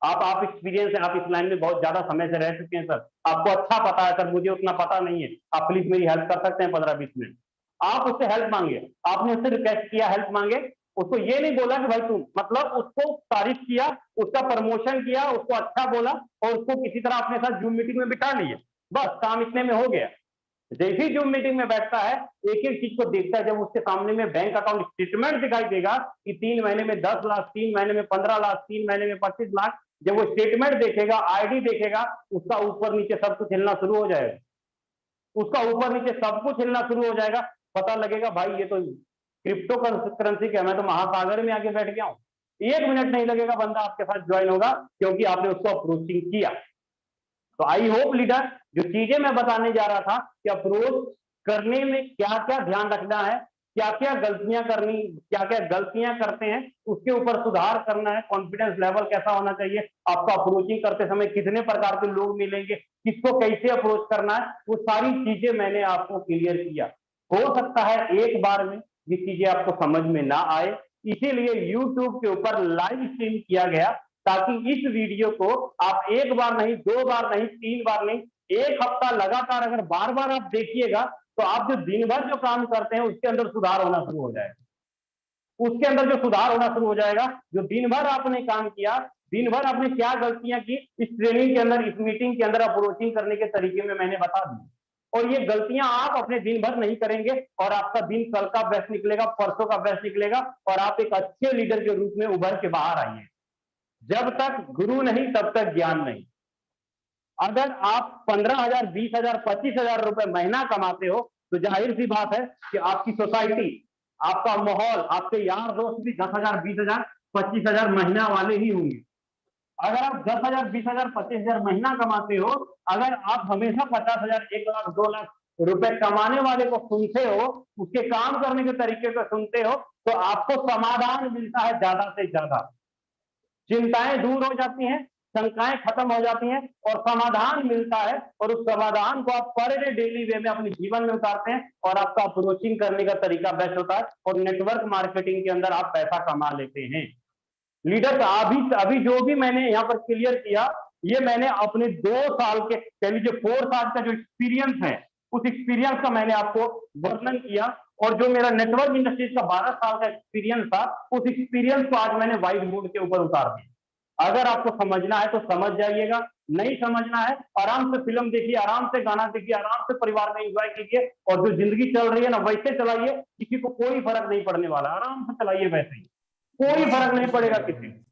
Speaker 1: आप एक्सपीरियंस है, आप इस लाइन में बहुत ज्यादा समय से रह चुके हैं सर, आपको अच्छा पता है सर, मुझे उतना पता नहीं है, आप प्लीज मेरी हेल्प कर सकते हैं 15-20 मिनट। आप उससे हेल्प मांगे, आपने उससे रिक्वेस्ट किया, हेल्प मांगे, उसको ये नहीं बोला कि भाई तुम, मतलब उसको तारीफ किया, उसका प्रमोशन किया, उसको अच्छा बोला, और उसको किसी तरह अपने साथ जूम मीटिंग में बिठा लिए, बस काम इतने में हो गया। जैसे ही जूम मीटिंग में बैठता है, एक एक चीज को देखता है, जब उसके सामने में बैंक अकाउंट स्टेटमेंट दिखाई देगा कि 3 महीने में 10 लाख, 3 महीने में 15 लाख, 3 महीने में 25 लाख, जब वो स्टेटमेंट देखेगा, आईडी देखेगा, उसका ऊपर नीचे सब कुछ हिलना शुरू हो जाएगा, उसका ऊपर नीचे सब कुछ हिलना शुरू हो जाएगा। पता लगेगा भाई ये तो क्रिप्टो करेंसी का, मैं तो महासागर में आके बैठ गया हूँ। 1 मिनट नहीं लगेगा, बंदा आपके साथ ज्वाइन होगा, क्योंकि आपने उसको अप्रोचिंग किया। तो आई होप लीडर, जो चीजें मैं बताने जा रहा था कि अप्रोच करने में क्या क्या ध्यान रखना है, क्या क्या गलतियां करनी, क्या क्या गलतियां करते हैं, उसके ऊपर सुधार करना है, कॉन्फिडेंस लेवल कैसा होना चाहिए, आपको अप्रोचिंग करते समय कितने प्रकार के लोग मिलेंगे, किसको कैसे अप्रोच करना है, वो सारी चीजें मैंने आपको क्लियर किया। हो सकता है एक बार में ये चीजें आपको समझ में ना आए, इसीलिए यूट्यूब के ऊपर लाइव स्ट्रीम किया गया, ताकि इस वीडियो को आप एक बार नहीं, दो बार नहीं, तीन बार नहीं, एक हफ्ता लगातार अगर बार बार आप देखिएगा, तो आप जो दिन भर जो काम करते हैं उसके अंदर सुधार होना शुरू हो जाएगा। उसके अंदर जो सुधार होना शुरू हो जाएगा, जो दिन भर आपने काम किया, दिन भर आपने क्या गलतियां की, इस ट्रेनिंग के अंदर, इस मीटिंग के अंदर अप्रोचिंग करने के तरीके में मैंने बता दी। और ये गलतियां आप अपने दिन भर नहीं करेंगे, और आपका दिन कल का बेस्ट निकलेगा, परसों का बेस्ट निकलेगा, और आप एक अच्छे लीडर के रूप में उभर के बाहर आइए। जब तक गुरु नहीं तब तक ज्ञान नहीं। अगर आप 15,000, 20,000, 25,000 रुपए महीना कमाते हो, तो जाहिर सी बात है कि आपकी सोसाइटी, आपका माहौल, आपके यार दोस्त भी 10,000, 20,000, 25,000 महीना वाले ही होंगे। अगर आप 10,000, 20,000, 25,000 महीना कमाते हो, अगर आप हमेशा 50,000, 1 लाख, 2 लाख रुपए कमाने वाले को सुनते हो, उसके काम करने के तरीके को सुनते हो, तो आपको समाधान मिलता है ज्यादा से ज्यादा। चिंताएं दूर हो जाती हैं, शंकाएं खत्म हो जाती हैं, और समाधान मिलता है, और उस समाधान को आप पर डे डेली वे में अपने जीवन में उतारते हैं, और आपका अप्रोचिंग करने का तरीका बेस्ट होता है, और नेटवर्क मार्केटिंग के अंदर आप पैसा कमा लेते हैं। लीडर अभी जो भी मैंने यहाँ पर क्लियर किया, ये मैंने अपने 2 साल के, कह लीजिए 4 साल का जो एक्सपीरियंस है, उस एक्सपीरियंस का मैंने आपको वर्णन किया, और जो मेरा नेटवर्क इंडस्ट्रीज का 12 साल का एक्सपीरियंस था, उस एक्सपीरियंस को आज मैंने व्हाइट बोर्ड के ऊपर उतार दिया। अगर आपको समझना है तो समझ जाइएगा, नहीं समझना है आराम से फिल्म देखिए, आराम से गाना देखिए, आराम से परिवार में एंजॉय कीजिए, और जो जिंदगी चल रही है ना वैसे चलाइए, किसी को कोई फर्क नहीं पड़ने वाला, आराम से चलाइए, वैसे ही कोई फर्क नहीं पड़ेगा किसी को।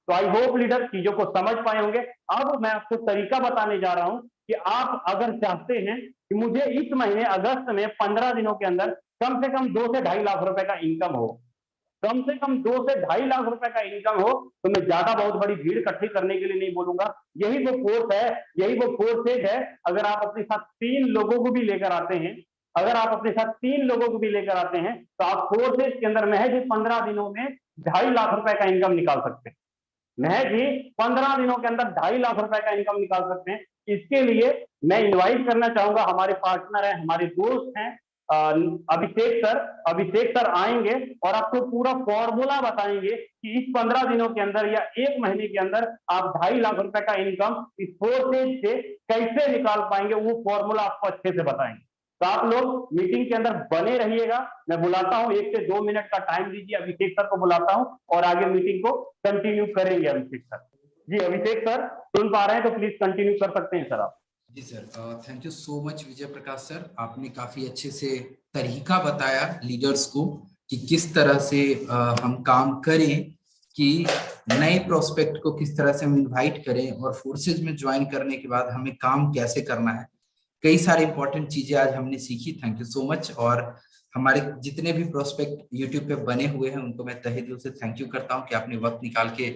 Speaker 1: तो आई होप लीडर चीजों को समझ पाए होंगे। अब मैं आपको तरीका बताने जा रहा हूं कि आप अगर चाहते हैं कि मुझे इस महीने अगस्त में 15 दिनों के अंदर कम से कम 2 से 2.5 लाख रुपए का इनकम हो, कम से कम 2 से 2.5 लाख रुपए का इनकम हो, तो मैं ज्यादा बहुत बड़ी भीड़ इकट्ठी करने के लिए नहीं बोलूंगा। यही वो फोर्स है, यही वो फोर्सेज है। अगर आप अपने साथ 3 लोगों को भी लेकर आते हैं, अगर आप अपने साथ 3 लोगों को भी लेकर आते हैं, तो आप फोर्सेज के अंदर महज 15 दिनों में 2.5 लाख रुपए का इनकम निकाल सकते हैं। महज ही 15 दिनों के अंदर 2.5 लाख रुपए का इनकम निकाल सकते हैं। इसके लिए मैं इनवाइट करना चाहूंगा, हमारे पार्टनर हैं, हमारे दोस्त हैं, अभिषेक सर आएंगे और आपको पूरा फॉर्मूला बताएंगे कि इस 15 दिनों के अंदर या 1 महीने के अंदर आप 2.5 लाख रुपए का इनकम इस फोर्सेज से कैसे निकाल पाएंगे, वो फॉर्मूला आपको अच्छे से बताएंगे। तो आप लोग मीटिंग के अंदर बने रहिएगा। मैं बुलाता हूं, 1 से 2 मिनट का टाइम दीजिए, अभिषेक सर को बुलाता हूं और आगे मीटिंग को कंटिन्यू करेंगे। अभिषेक सर, जी अभिषेक सर सुन पा रहे हैं तो प्लीज कंटिन्यू कर सकते हैं सर आप।
Speaker 2: जी sir, thank you so much Vijay Prakash sir, आपने काफी अच्छे से तरीका बताया लीडर्स को कि किस तरह से हम काम करें, कि नए प्रोस्पेक्ट को किस तरह से हम इनवाइट करें, और फोर्सेज में ज्वाइन करने के बाद हमें काम कैसे करना है। कई सारे इंपॉर्टेंट चीजें आज हमने सीखी, थैंक यू सो मच। और हमारे जितने भी प्रोस्पेक्ट यूट्यूब पे बने हुए हैं उनको मैं तहे दिल से थैंक यू करता हूँ कि आपने वक्त निकाल के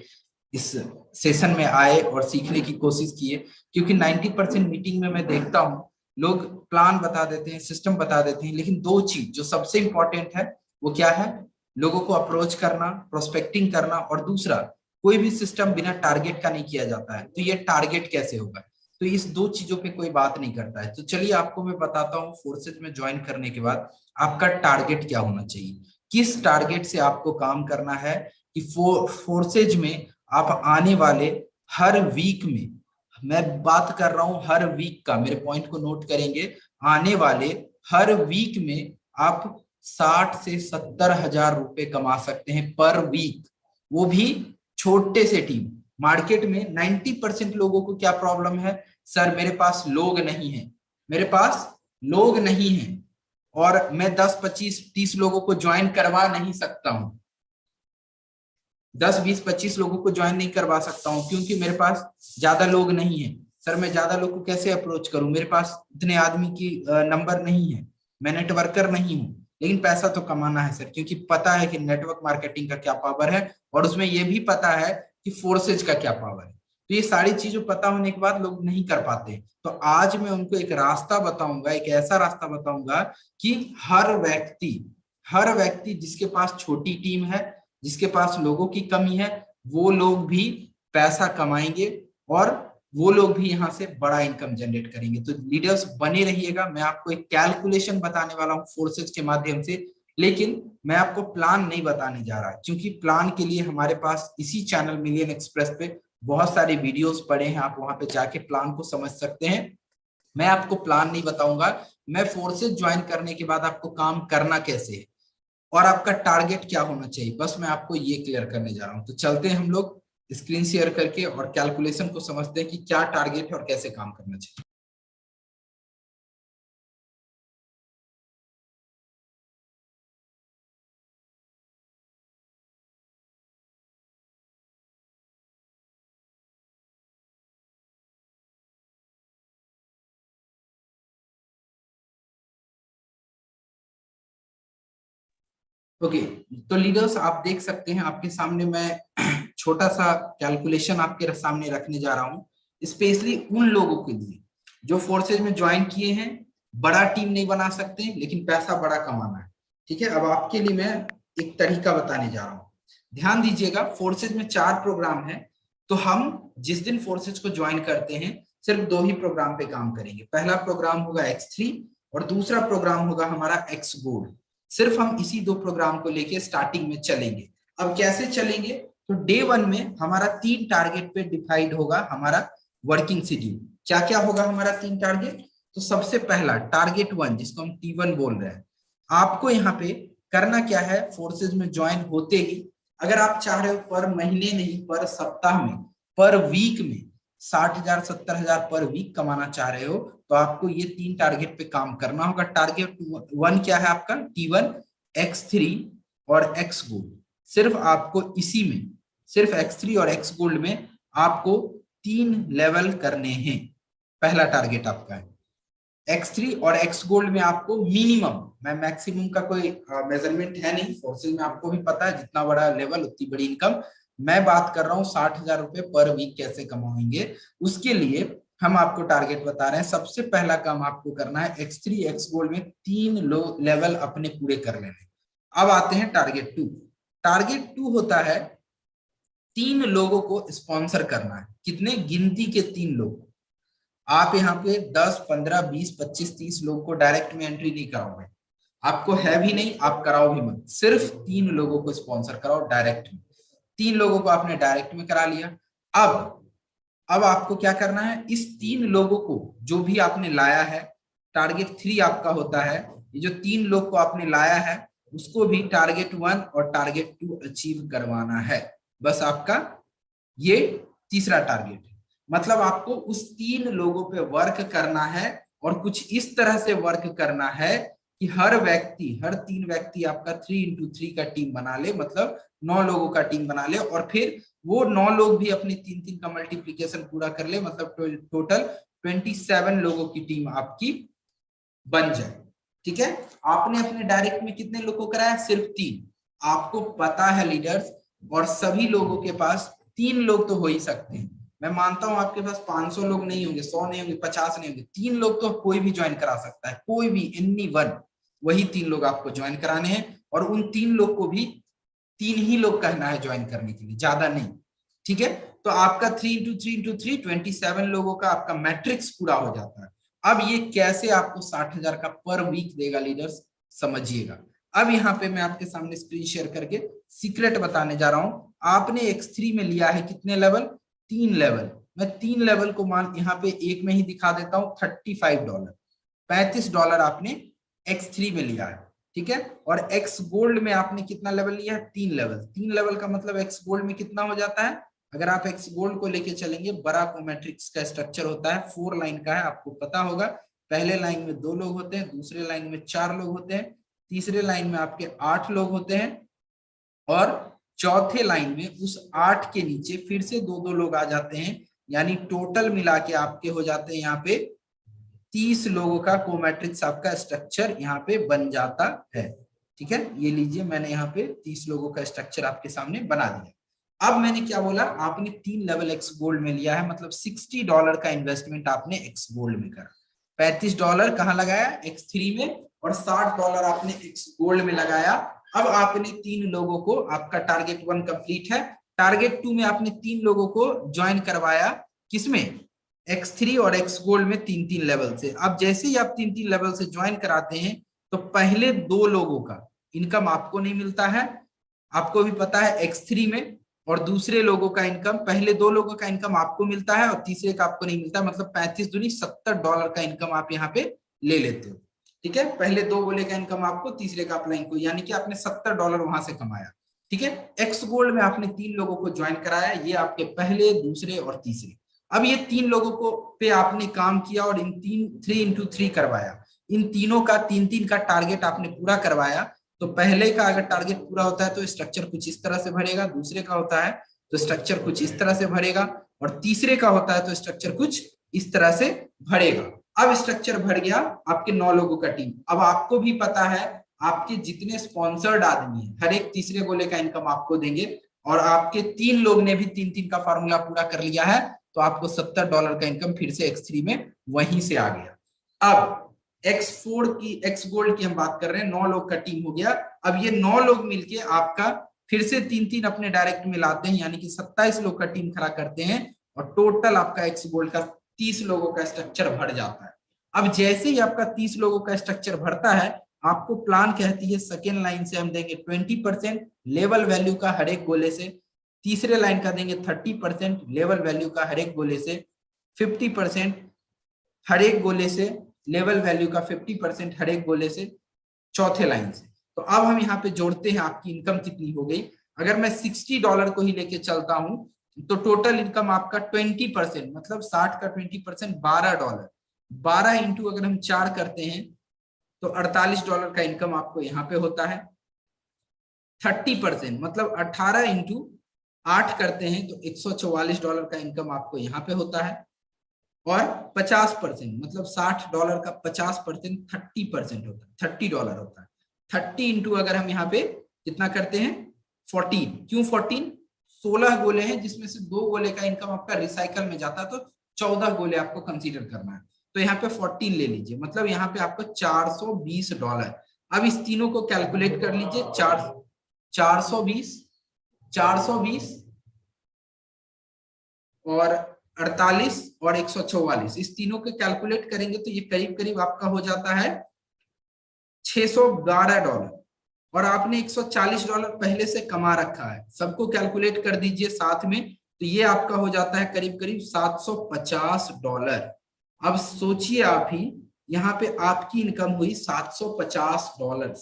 Speaker 2: इस सेशन में आए और सीखने की कोशिश किए। क्योंकि 90% मीटिंग में मैं देखता हूँ लोग प्लान बता देते हैं, सिस्टम बता देते हैं, लेकिन 2 चीज जो सबसे इंपॉर्टेंट है वो क्या है? लोगों को अप्रोच करना, प्रोस्पेक्टिंग करना, और दूसरा कोई भी सिस्टम बिना टारगेट का नहीं किया जाता है। तो ये टारगेट कैसे होगा? तो इस 2 चीजों पे कोई बात नहीं करता है। तो चलिए आपको मैं बताता हूँ, फोर्सेज में ज्वाइन करने के बाद आपका टारगेट क्या होना चाहिए, किस टारगेट से आपको काम करना है। कि फोर्सेज में आप आने वाले हर वीक में, मैं बात कर रहा हूं हर वीक का, मेरे पॉइंट को नोट करेंगे, आने वाले हर वीक में आप 60 से 70 हजार रुपए कमा सकते हैं पर वीक, वो भी छोटे से टीम। मार्केट में 90% लोगों को क्या प्रॉब्लम है? सर मेरे पास लोग नहीं है, मेरे पास लोग नहीं है, और मैं 10, 25, 30 लोगों को ज्वाइन करवा नहीं सकता हूं। 10, 20, 25 लोगों को ज्वाइन नहीं करवा सकता हूं क्योंकि मेरे पास ज्यादा लोग नहीं है। सर मैं ज्यादा लोग को कैसे अप्रोच करूं? मेरे पास इतने आदमी की नंबर नहीं है, मैं नेटवर्कर नहीं हूं। लेकिन पैसा तो कमाना है सर, क्योंकि पता है कि नेटवर्क मार्केटिंग का क्या पावर है, और उसमें यह भी पता है कि फोर्सेज का क्या पावर है। तो ये सारी चीजों पता होने के बाद लोग नहीं कर पाते। तो आज मैं उनको एक रास्ता बताऊंगा, एक ऐसा रास्ता बताऊंगा कि हर व्यक्ति जिसके पास छोटी टीम है, जिसके पास लोगों की कमी है, वो लोग भी पैसा कमाएंगे और वो लोग भी यहाँ से बड़ा इनकम जनरेट करेंगे। तो लीडर्स बने रहिएगा, मैं आपको एक कैलकुलेशन बताने वाला हूँ फोर्सेज के माध्यम से। लेकिन मैं आपको प्लान नहीं बताने जा रहा, क्योंकि प्लान के लिए हमारे पास इसी चैनल मिलियन एक्सप्रेस पे बहुत सारे वीडियोस पड़े हैं, आप वहां पे जाके प्लान को समझ सकते हैं। मैं आपको प्लान नहीं बताऊंगा, मैं फोर्सेज ज्वाइन करने के बाद आपको काम करना कैसे है और आपका टारगेट क्या होना चाहिए, बस मैं आपको ये क्लियर करने जा रहा हूं। तो चलते हैं हम लोग स्क्रीन शेयर करके और कैलकुलेशन को समझते हैं कि क्या टारगेट है और कैसे काम करना चाहिए। ओके, तो लीडर्स आप देख सकते हैं आपके सामने मैं छोटा सा कैलकुलेशन आपके सामने रखने जा रहा हूं, स्पेशली उन लोगों के लिए जो फोर्सेज में ज्वाइन किए हैं, बड़ा टीम नहीं बना सकते लेकिन पैसा बड़ा कमाना है। ठीक है, अब आपके लिए मैं एक तरीका बताने जा रहा हूँ, ध्यान दीजिएगा। फोर्सेज में 4 प्रोग्राम है, तो हम जिस दिन फोर्सेज को ज्वाइन करते हैं सिर्फ 2 ही प्रोग्राम पे काम करेंगे। पहला प्रोग्राम होगा X3 और दूसरा प्रोग्राम होगा हमारा X गोल्ड। सिर्फ हम इसी 2 प्रोग्राम को लेके स्टार्टिंग में चलेंगे। अब कैसे चलेंगे, तो डे 1 में हमारा 3 टारगेट पे डिवाइड होगा हमारा वर्किंग शेड्यूल। क्या क्या होगा हमारा 3 टारगेट, तो सबसे पहला टारगेट 1 जिसको हम T1 बोल रहे हैं, आपको यहाँ पे करना क्या है, फोर्सेज में ज्वाइन होते ही अगर आप चाह रहे हो पर महीने नहीं पर सप्ताह में, पर वीक में 60,000 70,000 पर वीक कमाना चाह रहे हो, तो आपको ये 3 टारगेट पे काम करना होगा। टारगेट 1 क्या है आपका, T1, X3 और X गोल्ड। सिर्फ आपको इसी में, सिर्फ X3 और X गोल्ड में आपको 3 लेवल करने हैं। पहला टारगेट आपका है X3 और X गोल्ड में आपको मिनिमम, मैं मैक्सिमम का कोई मेजरमेंट है नहीं, फोर्सेज में आपको भी पता है जितना बड़ा लेवल उतनी बड़ी इनकम। मैं बात कर रहा हूँ 60,000 रुपए पर वीक कैसे कमाएंगे, उसके लिए हम आपको टारगेट बता रहे हैं। सबसे पहला काम आपको करना है X3 X गोल्ड में 3 लेवल अपने पूरे कर लेने। अब आते हैं टारगेट 2। टारगेट 2 होता है 3 लोगों को स्पॉन्सर करना है। कितने, गिनती के 3 लोग। आप यहाँ पे 10 15 20 25 30 लोगों को डायरेक्ट में एंट्री नहीं कराओगे, आपको है भी नहीं, आप कराओ भी मत। सिर्फ 3 लोगों को स्पॉन्सर कराओ डायरेक्ट में। 3 लोगों को आपने डायरेक्ट में करा लिया। अब आपको क्या करना है, इस 3 लोगों को जो भी आपने लाया है, टारगेट 3 आपका होता है, ये जो 3 लोग को आपने लाया है उसको भी टारगेट 1 और टारगेट 2 अचीव करवाना है। बस आपका ये तीसरा टारगेट है। मतलब आपको उस 3 लोगों पे वर्क करना है और कुछ इस तरह से वर्क करना है कि हर 3 व्यक्ति आपका 3x3 का टीम बना ले, मतलब 9 लोगों का टीम बना ले, और फिर वो 9 लोग भी अपने 3-3 का मल्टीप्लीकेशन पूरा कर ले, मतलब टोटल 27 लोगों की टीम आपकी बन जाए। ठीक है, आपने अपने डायरेक्ट में कितने लोगों को कराया, सिर्फ 3। आपको पता है लीडर्स, और सभी लोगों के पास 3 लोग तो हो ही सकते हैं। मैं मानता हूं आपके पास 500 लोग नहीं होंगे, 100 नहीं होंगे, 50 नहीं होंगे, 3 लोग तो कोई भी ज्वाइन करा सकता है, कोई भी, एनी वन। वही 3 लोग आपको ज्वाइन कराने हैं, और उन 3 लोग को भी 3 ही लोग कहना है ज्वाइन करने के लिए, ज्यादा नहीं। ठीक है, तो आपका 3x3 27 लोगों का आपका मैट्रिक्स पूरा हो जाता है। अब ये कैसे आपको 60,000 का पर वीक देगा लीडर्स, समझिएगा। अब यहाँ पे मैं आपके सामने स्क्रीन शेयर करके सीक्रेट बताने जा रहा हूं। आपने X3 में लिया है कितने लेवल, 3 लेवल। मैं 3 लेवल को मान यहाँ पे एक में ही दिखा देता हूँ, $35, $35 आपने X3 में लिया है। ठीक है, और X गोल्ड में आपने कितना लेवल लिया है, 3 लेवल। 3 लेवल का मतलब X गोल्ड में कितना हो जाता है, अगर आप X गोल्ड को लेके चलेंगे, बड़ा मैट्रिक्स का स्ट्रक्चर होता है, 4 लाइन का है, आपको पता होगा। पहले लाइन में 2 लोग होते हैं, दूसरे लाइन में 4 लोग होते हैं, तीसरे लाइन में आपके 8 लोग होते हैं, और चौथे लाइन में उस 8 के नीचे फिर से 2-2 लोग आ जाते हैं, यानी टोटल मिला के आपके हो जाते हैं यहाँ पे 30 लोगों का कोमैट्रिक्स आपका स्ट्रक्चर यहाँ पे बन जाता है। ठीक है, ये लीजिए, मैंने यहाँ पे 30 लोगों का स्ट्रक्चर आपके सामने बना दिया। अब मैंने क्या बोला, आपने 3 लेवल X गोल्ड में लिया है, मतलब $60 का इन्वेस्टमेंट आपने X गोल्ड में करा। $35 कहाँ लगाया, X3 में, और $60 आपने X गोल्ड में लगाया। अब आपने 3 लोगों को, आपका टारगेट 1 कंप्लीट है। टारगेट 2 में आपने 3 लोगों को ज्वाइन करवाया, किसमें, X3 और X गोल्ड में 3-3 लेवल से। अब जैसे ही आप 3-3 लेवल से ज्वाइन कराते हैं, तो पहले 2 लोगों का इनकम आपको नहीं मिलता है। आपको भी पता है X3 में, और दूसरे लोगों का इनकम, पहले 2 लोगों का इनकम आपको मिलता है और तीसरे का आपको नहीं मिलता, मतलब 35 दूनी $70 का इनकम आप यहाँ पे ले लेते हो। ठीक है, पहले 2 गोले का इनकम आपको, तीसरे का अपना इनकम, यानी कि आपने $70 वहां से कमाया। ठीक है, एक्स गोल्ड में आपने 3 लोगों को ज्वाइन कराया, ये आपके पहले, दूसरे और तीसरे। अब ये 3 लोगों को पे आपने काम किया और इन 3x3 करवाया, इन तीनों का 3-3 का टारगेट आपने पूरा करवाया। तो पहले का अगर टारगेट पूरा होता है तो स्ट्रक्चर कुछ इस तरह से भरेगा, दूसरे का होता है तो स्ट्रक्चर कुछ इस तरह से भरेगा, और तीसरे का होता है तो स्ट्रक्चर कुछ इस तरह से भरेगा। अब स्ट्रक्चर भर गया आपके 9 लोगों का टीम। अब आपको भी पता है आपके जितने स्पॉन्सर्ड आदमी हैं, हर एक तीसरे गोले का इनकम आपको देंगे, और आपके 3 लोग ने भी 3-3 का फार्मूला पूरा कर लिया है, तो आपको $70 का इनकम फिर से X3 में वहीं से आ गया। अब एक्स गोल्ड की हम बात कर रहे हैं, 9 लोग का टीम हो गया। अब ये 9 लोग मिलके आपका फिर से 3-3 अपने डायरेक्ट में लाते हैं, यानी कि 27 लोग का टीम खड़ा करते हैं, और टोटल आपका एक्स गोल्ड का 30 लोगों का स्ट्रक्चर भर जाता है। अब जैसे ही आपका 30 लोगों का स्ट्रक्चर भरता है, आपको प्लान कहती है सेकेंड लाइन से हम देंगे 20% लेवल वैल्यू का हर एक गोले से, तीसरे लाइन का देंगे 30% लेवल वैल्यू का हर एक गोले से, 50% हर एक गोले से, लेवल वैल्यू का 50% हर एक गोले से, चौथे लाइन से। तो अब हम यहाँ पे जोड़ते हैं आपकी इनकम कितनी हो गई। अगर मैं $60 को ही लेके चलता हूं तो टोटल इनकम आपका 20%, मतलब 60 का 20% $12, 12 इंटू अगर हम 4 करते हैं तो $48 का इनकम आपको यहाँ पे होता है। 30% मतलब 18 इंटू 8 करते हैं तो $144 का इनकम आपको यहाँ पे होता है। और 50% मतलब $60 का 50% 30% होता है, $30 होता है। 30 इंटू अगर हम यहाँ पे कितना करते हैं 14, क्यों 14? 16 गोले हैं जिसमें से 2 गोले का इनकम आपका रिसाइकल में जाता है, तो 14 गोले आपको कंसीडर करना है। तो यहाँ पे 14 ले लीजिए, मतलब यहाँ पे आपको $420। अब इस तीनों को कैलकुलेट कर लीजिए, 420 और 48 और 144, इस तीनों को कैलकुलेट करेंगे तो ये करीब करीब आपका हो जाता है $612, और आपने $140 पहले से कमा रखा है। सबको कैलकुलेट कर दीजिए साथ में, तो ये आपका हो जाता है करीब करीब $750। अब सोचिए आप ही, यहाँ पे आपकी इनकम हुई $750,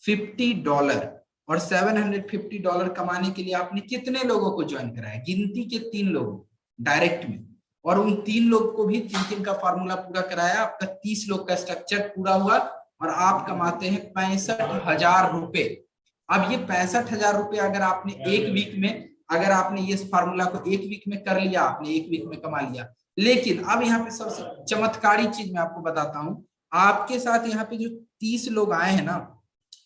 Speaker 2: $750, और $750 कमाने के लिए आपने कितने लोगों को ज्वाइन कराया? गिनती के 3 लोग डायरेक्ट में, और उन 3 लोग को भी 3-3 का फार्मूला पूरा कराया। आपका 30 लोग का स्ट्रक्चर पूरा हुआ और आप कमाते हैं ₹65,000। अब ये ₹65,000 अगर आपने एक वीक में, अगर आपने ये फार्मूला को एक वीक में कर लिया, आपने एक वीक में कमा लिया। लेकिन अब यहाँ पे सबसे चमत्कारी चीज मैं आपको बताता हूँ, आपके साथ यहाँ पे जो 30 लोग आए हैं ना,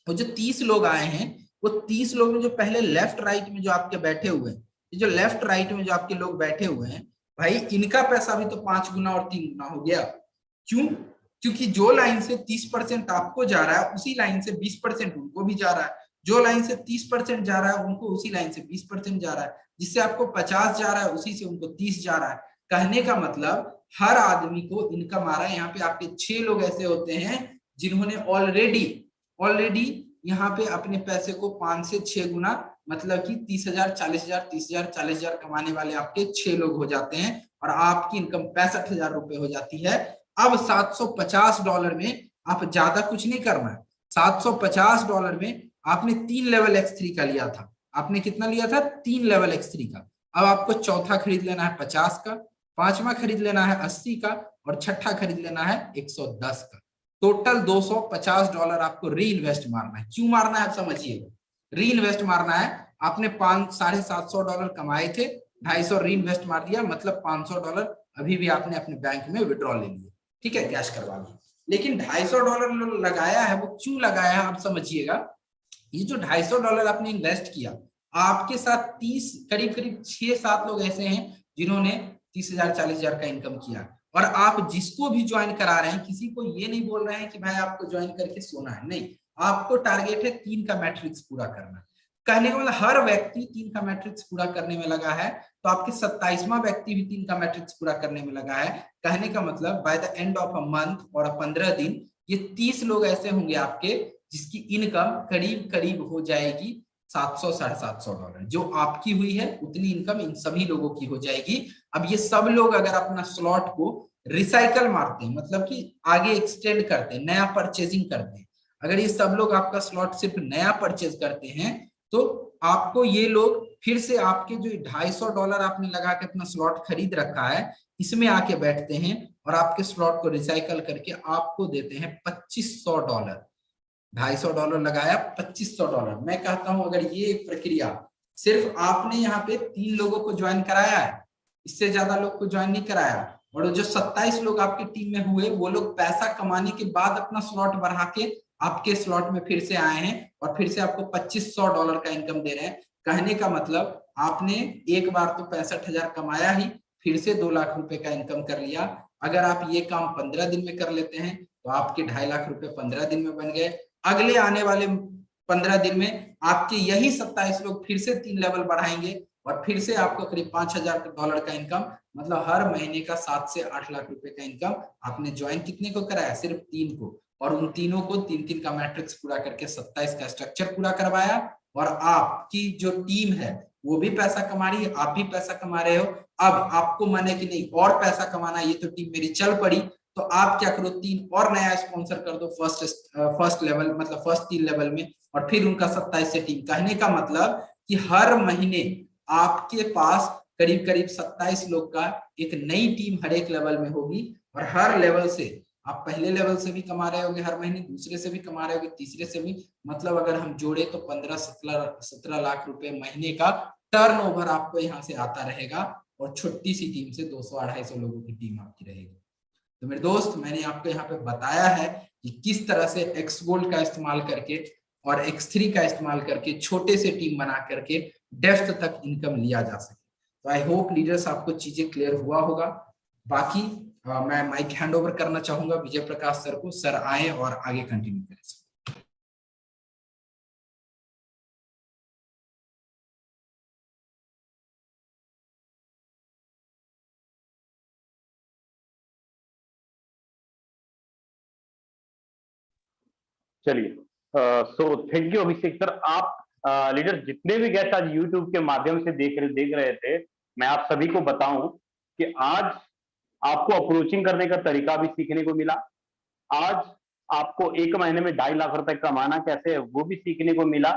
Speaker 2: वो जो 30 लोग आए हैं, वो 30 लोग में जो पहले लेफ्ट राइट में जो आपके बैठे हुए हैं, जो लेफ्ट राइट में जो आपके लोग बैठे हुए हैं, भाई इनका पैसा भी तो 5 गुना और 3 गुना हो गया। क्यों? क्योंकि जो लाइन से 30% आपको जा रहा है, उसी लाइन से 20% उनको भी जा रहा है। जो लाइन से 30% जा रहा है, उनको उसी लाइन से 20% जा रहा है। जिससे आपको 50 जा रहा है, उसी से उनको 30 जा रहा है। कहने का मतलब हर आदमी को इनकम आ रहा है। यहाँ पे आपके 6 लोग ऐसे होते हैं जिन्होंने ऑलरेडी यहाँ पे अपने पैसे को 5 से 6 गुना, मतलब कि 30,000, 40,000, 30,000, 40,000 कमाने वाले आपके 6 लोग हो जाते हैं, और आपकी इनकम ₹65,000 हो जाती है। अब $750 में आप ज्यादा कुछ नहीं करना है। $750 में आपने 3 लेवल X3 का लिया था। आपने कितना लिया था? 3 लेवल X3 का। अब आपको चौथा खरीद लेना है 50 का, पांचवा खरीद लेना है 80 का, और छठा खरीद लेना है 110 का। टोटल $250 आपको री इन्वेस्ट मारना है। क्यों मारना है आप समझिएगा। री इन्वेस्ट मारना है। आपने $750 कमाए थे, 250 री इन्वेस्ट मार दिया, मतलब $500 अभी भी आपने अपने बैंक में विड्रॉ ले लिया। ठीक है, कैश करवा लिया। लेकिन $250 लगाया है, वो क्यों लगाया है आप समझिएगा। ये जो $250 आपने इन्वेस्ट किया, आपके साथ 30 करीब 6-7 लोग ऐसे हैं जिन्होंने 30,000, 40,000 का इनकम किया, और आप जिसको भी ज्वाइन करा रहे हैं, किसी को ये नहीं बोल रहे हैं कि भाई आपको ज्वाइन करके सोना है, नहीं। आपको टारगेट है 3 का मैट्रिक्स पूरा करना। कहने का मतलब हर व्यक्ति 3 का मैट्रिक्स पूरा करने में लगा है, तो आपके 27वां व्यक्ति भी 3 का मैट्रिक्स पूरा करने में लगा है। कहने का मतलब by the end of a month और 15 दिन ये 30 लोग ऐसे होंगे आपके जिसकी इनकम करीब करीब हो जाएगी $700-750। जो आपकी हुई है उतनी इनकम इन सभी लोगों की हो जाएगी। अब ये सब लोग अगर अपना स्लॉट को रिसाइकल मारते हैं, मतलब कि आगे एक्सटेंड करते हैं, नया परचेजिंग करते हैं, अगर ये सब लोग आपका स्लॉट सिर्फ नया परचेज करते हैं तो आपको ये लोग फिर से आपके जो $250 आपने लगा के अपना स्लॉट खरीद रखा है इसमें आके बैठते हैं और आपके स्लॉट को रिसाइकल करके आपको देते हैं $2500। $250 लगाया, $2500। मैं कहता हूं अगर ये प्रक्रिया सिर्फ आपने यहाँ पे 3 लोगों को ज्वाइन कराया है, इससे ज्यादा लोग को ज्वाइन नहीं कराया, और जो 27 लोग आपकी टीम में हुए वो लोग पैसा कमाने के बाद अपना स्लॉट बढ़ा के आपके स्लॉट में फिर से आए हैं और फिर से आपको $2500 का इनकम दे रहे हैं। कहने का मतलब आपने एक बार तो 65,000 कमाया ही, फिर से 2 लाख रुपए का इनकम कर लिया। अगर आप ये काम 15 दिन में कर लेते हैं तो आपके 2.5 लाख रुपए 15 दिन में बन गए। अगले आने वाले 15 दिन में आपके यही 27 लोग फिर से 3 लेवल बढ़ाएंगे और फिर से आपको करीब $5,000 का इनकम, मतलब हर महीने का 7 से 8 लाख रुपए का इनकम। आपने ज्वाइन कितने को कराया? सिर्फ 3 को, और उन तीनों को 3-3 का मैट्रिक्स पूरा करके 27 का स्ट्रक्चर पूरा करवाया। और आपकी जो टीम है वो भी पैसा कमा रही है, आप भी पैसा कमा रहे हो। अब आपको मन है कि नहीं और पैसा कमाना, ये तो टीम मेरी चल पड़ी, तो आप क्या करो 3 और नया स्पॉन्सर कर दो फर्स्ट लेवल, मतलब फर्स्ट 3 लेवल में, और फिर उनका 27 से टीम। कहने का मतलब कि हर महीने आपके पास करीब करीब 27 लोग का एक नई टीम हर एक लेवल में होगी, और हर लेवल से आप पहले लेवल से भी कमा रहे होगे हर महीने, दूसरे से भी कमा रहे होगे, तीसरे से भी, मतलब अगर हम जोड़े तो 15-17 लाख रुपए महीने का टर्नओवर आपको यहाँ से आता रहेगा, और छोटी सी टीम से 200-250 लोगों की टीम आपकी रहेगी। तो मेरे दोस्त, मैंने आपको यहाँ पे बताया है कि किस तरह से एक्स गोल्ड का इस्तेमाल करके और X3 का इस्तेमाल करके छोटे से टीम बना करके डेप्थ तक इनकम लिया जा सके। तो आई होप लीडर्स आपको चीजें क्लियर हुआ होगा। बाकी मैं माइक हैंड ओवर करना चाहूंगा विजय प्रकाश सर को। सर आए और आगे कंटिन्यू करें।
Speaker 1: चलिए, so thank you Abhishek sir. आप लीडर जितने भी गेस्ट आज यूट्यूब के माध्यम से देख रहे थे, मैं आप सभी को बताऊं कि आज आपको अप्रोचिंग करने का तरीका भी सीखने को मिला। आज आपको 1 महीने में 2.5 लाख रुपए कमाना कैसे है वो भी सीखने को मिला।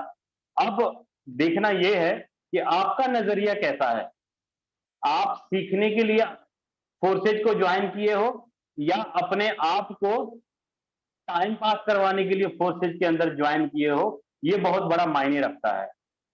Speaker 1: अब देखना यह है कि आपका नजरिया कैसा है। आप सीखने के लिए फोर्सेज को ज्वाइन किए हो या अपने आप को टाइम पास करवाने के लिए फोर्सेज के अंदर ज्वाइन किए हो, ये बहुत बड़ा मायने रखता है।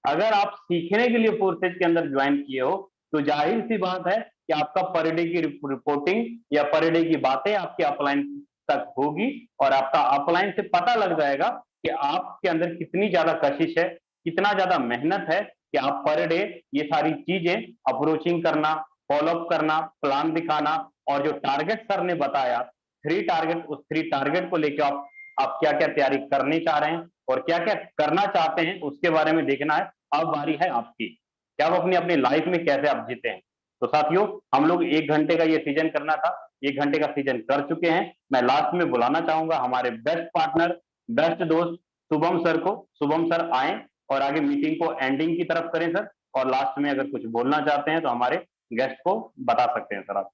Speaker 1: अगर आप सीखने के लिए फोर्सेज के अंदर ज्वाइन किए हो तो जाहिर सी बात है कि आपका पर डे की रिपोर्टिंग या पर डे की बातें आपके अपलाइन तक होगी, और आपका अपलाइन से पता लग जाएगा कि आपके अंदर कितनी ज्यादा कशिश है, कितना ज्यादा मेहनत है कि आप पर डे ये सारी चीजें अप्रोचिंग करना, फॉलोअप करना, प्लान दिखाना, और जो टारगेट सर ने बताया 3 टारगेट, उस 3 टारगेट को लेकर आप क्या क्या तैयारी करने चाह रहे हैं और क्या क्या करना चाहते हैं उसके बारे में देखना है। अब बारी है आपकी कि आप अपनी अपनी लाइफ में कैसे आप जीते हैं। तो साथियों, हम लोग 1 घंटे का ये सीजन करना था, 1 घंटे का सीजन कर चुके हैं। मैं लास्ट में बुलाना चाहूंगा हमारे बेस्ट पार्टनर, बेस्ट दोस्त शुभम सर को। शुभम सर आए और आगे मीटिंग को एंडिंग की तरफ करें सर, और लास्ट में अगर कुछ बोलना चाहते हैं तो हमारे गेस्ट को बता सकते हैं सर आप।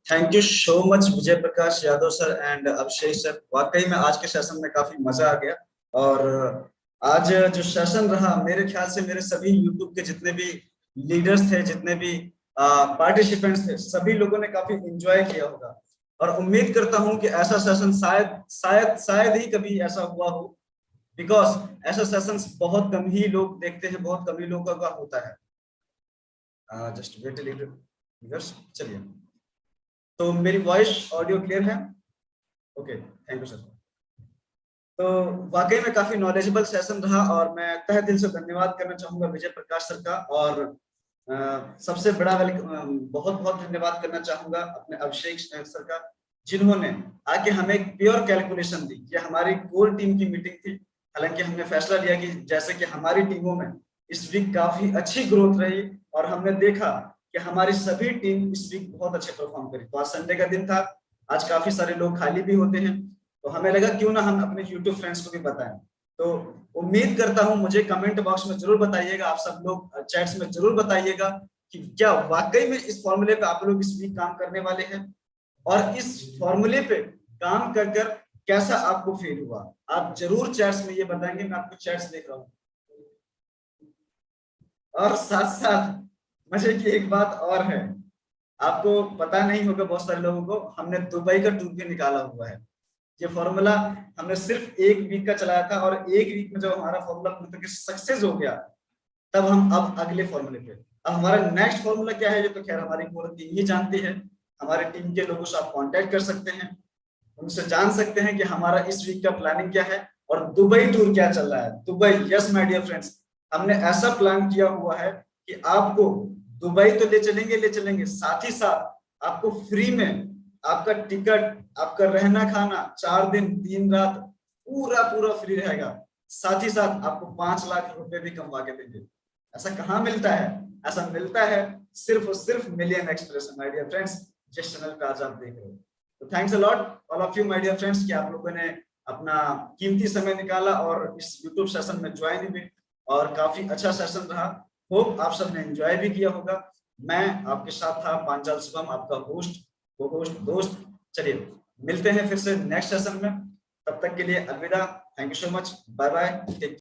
Speaker 3: Thank you so much Vijay Prakash Yadav sir and Abhishek sir. वाकई में आज के सेशन में काफी मजा आ गया, और आज जो सेशन रहा मेरे ख्याल से मेरे सभी यूट्यूब के जितने भी लीडर्स थे, जितने भी पार्टिसिपेंट्स थे, सभी लोगों ने काफी एंजॉय किया होगा। और उम्मीद करता हूं कि ऐसा सेशन शायद ही कभी ऐसा हुआ हो, बिकॉज ऐसा सेशन बहुत कम ही लोग देखते हैं, बहुत कम ही लोगों का होता है। Just wait a little. चलिए, तो मेरी वॉइस ऑडियो क्लियर है? Okay, thank you sir. तो वाकई में काफी नॉलेजेबल सेशन रहा, और मैं तहे दिल से धन्यवाद करना चाहूंगा विजय प्रकाश सर का, और सबसे बड़ा बहुत बहुत धन्यवाद करना चाहूंगा अपने अभिषेक सर का, जिन्होंने आके हमें एक प्योर कैलकुलेशन दी। ये हमारी कोर टीम की मीटिंग थी, हालांकि हमने फैसला लिया कि जैसे कि हमारी टीमों में इस वीक काफी अच्छी ग्रोथ रही, और हमने देखा कि हमारी सभी टीम इस वीक बहुत अच्छे परफॉर्म करी। तो आज संडे का दिन था, आज काफी सारे लोग खाली भी होते हैं, तो हमें लगा क्यों ना हम अपने यूट्यूब फ्रेंड्स को भी बताएं। तो उम्मीद करता हूं मुझे कमेंट बॉक्स में जरूर बताइएगा, आप सब लोग चैट्स में जरूर बताइएगा कि क्या वाकई में इस फॉर्मूले पे आप लोग इस वीक काम करने वाले हैं, और इस फॉर्मूले पे काम कर कर कैसा आपको फील हुआ। आप जरूर चैट्स में ये बताएंगे, मैं आपको चैट्स देख रहा हूँ। और साथ साथ मजे की एक बात और है, आपको पता नहीं होगा बहुत सारे लोगों को, हमने दुबई का टूर भी निकाला हुआ है। ये फॉर्मूला हमने सिर्फ 1 वीक का चलाया था, और 1 वीक में जब हमारा फॉर्मूला मतलब सक्सेस हो गया, तब हम अब अगले फॉर्मूले पे, अब हमारा नेक्स्ट फॉर्मूला क्या है ये तो खैर हमारी पूरी टीम ही जानती है। हमारे टीम के लोगों से आप कांटेक्ट कर सकते हैं, उनसे जान सकते हैं कि हमारा इस वीक का प्लानिंग क्या है और दुबई टूर क्या चल रहा है। Dubai, yes my dear friends, हमने ऐसा प्लान किया हुआ है कि आपको दुबई तो ले चलेंगे, साथ ही साथ आपको फ्री में आपका टिकट, आपका रहना खाना, 4 दिन 3 रात पूरा फ्री रहेगा। साथ ही साथ आपको 5 लाख रुपए भी कमवा के देंगे। ऐसा कहाँ मिलता है? ऐसा मिलता है सिर्फ और सिर्फ million express my dear friends, जिस चैनल पे आज आप देख रहे हो। तो thanks a lot all of you my dear friends कि आप लोगों ने अपना कीमती समय निकाला और इस यूट्यूब सेशन में ज्वाइन हुए, और काफी अच्छा सेशन रहा। होप आप सब ने एंजॉय भी किया होगा। मैं आपके साथ था पांचाल शुभम, आपका होस्ट, दोस्त। चलिए मिलते हैं फिर से नेक्स्ट सेशन में, तब तक के लिए अलविदा। Thank you so much, bye bye.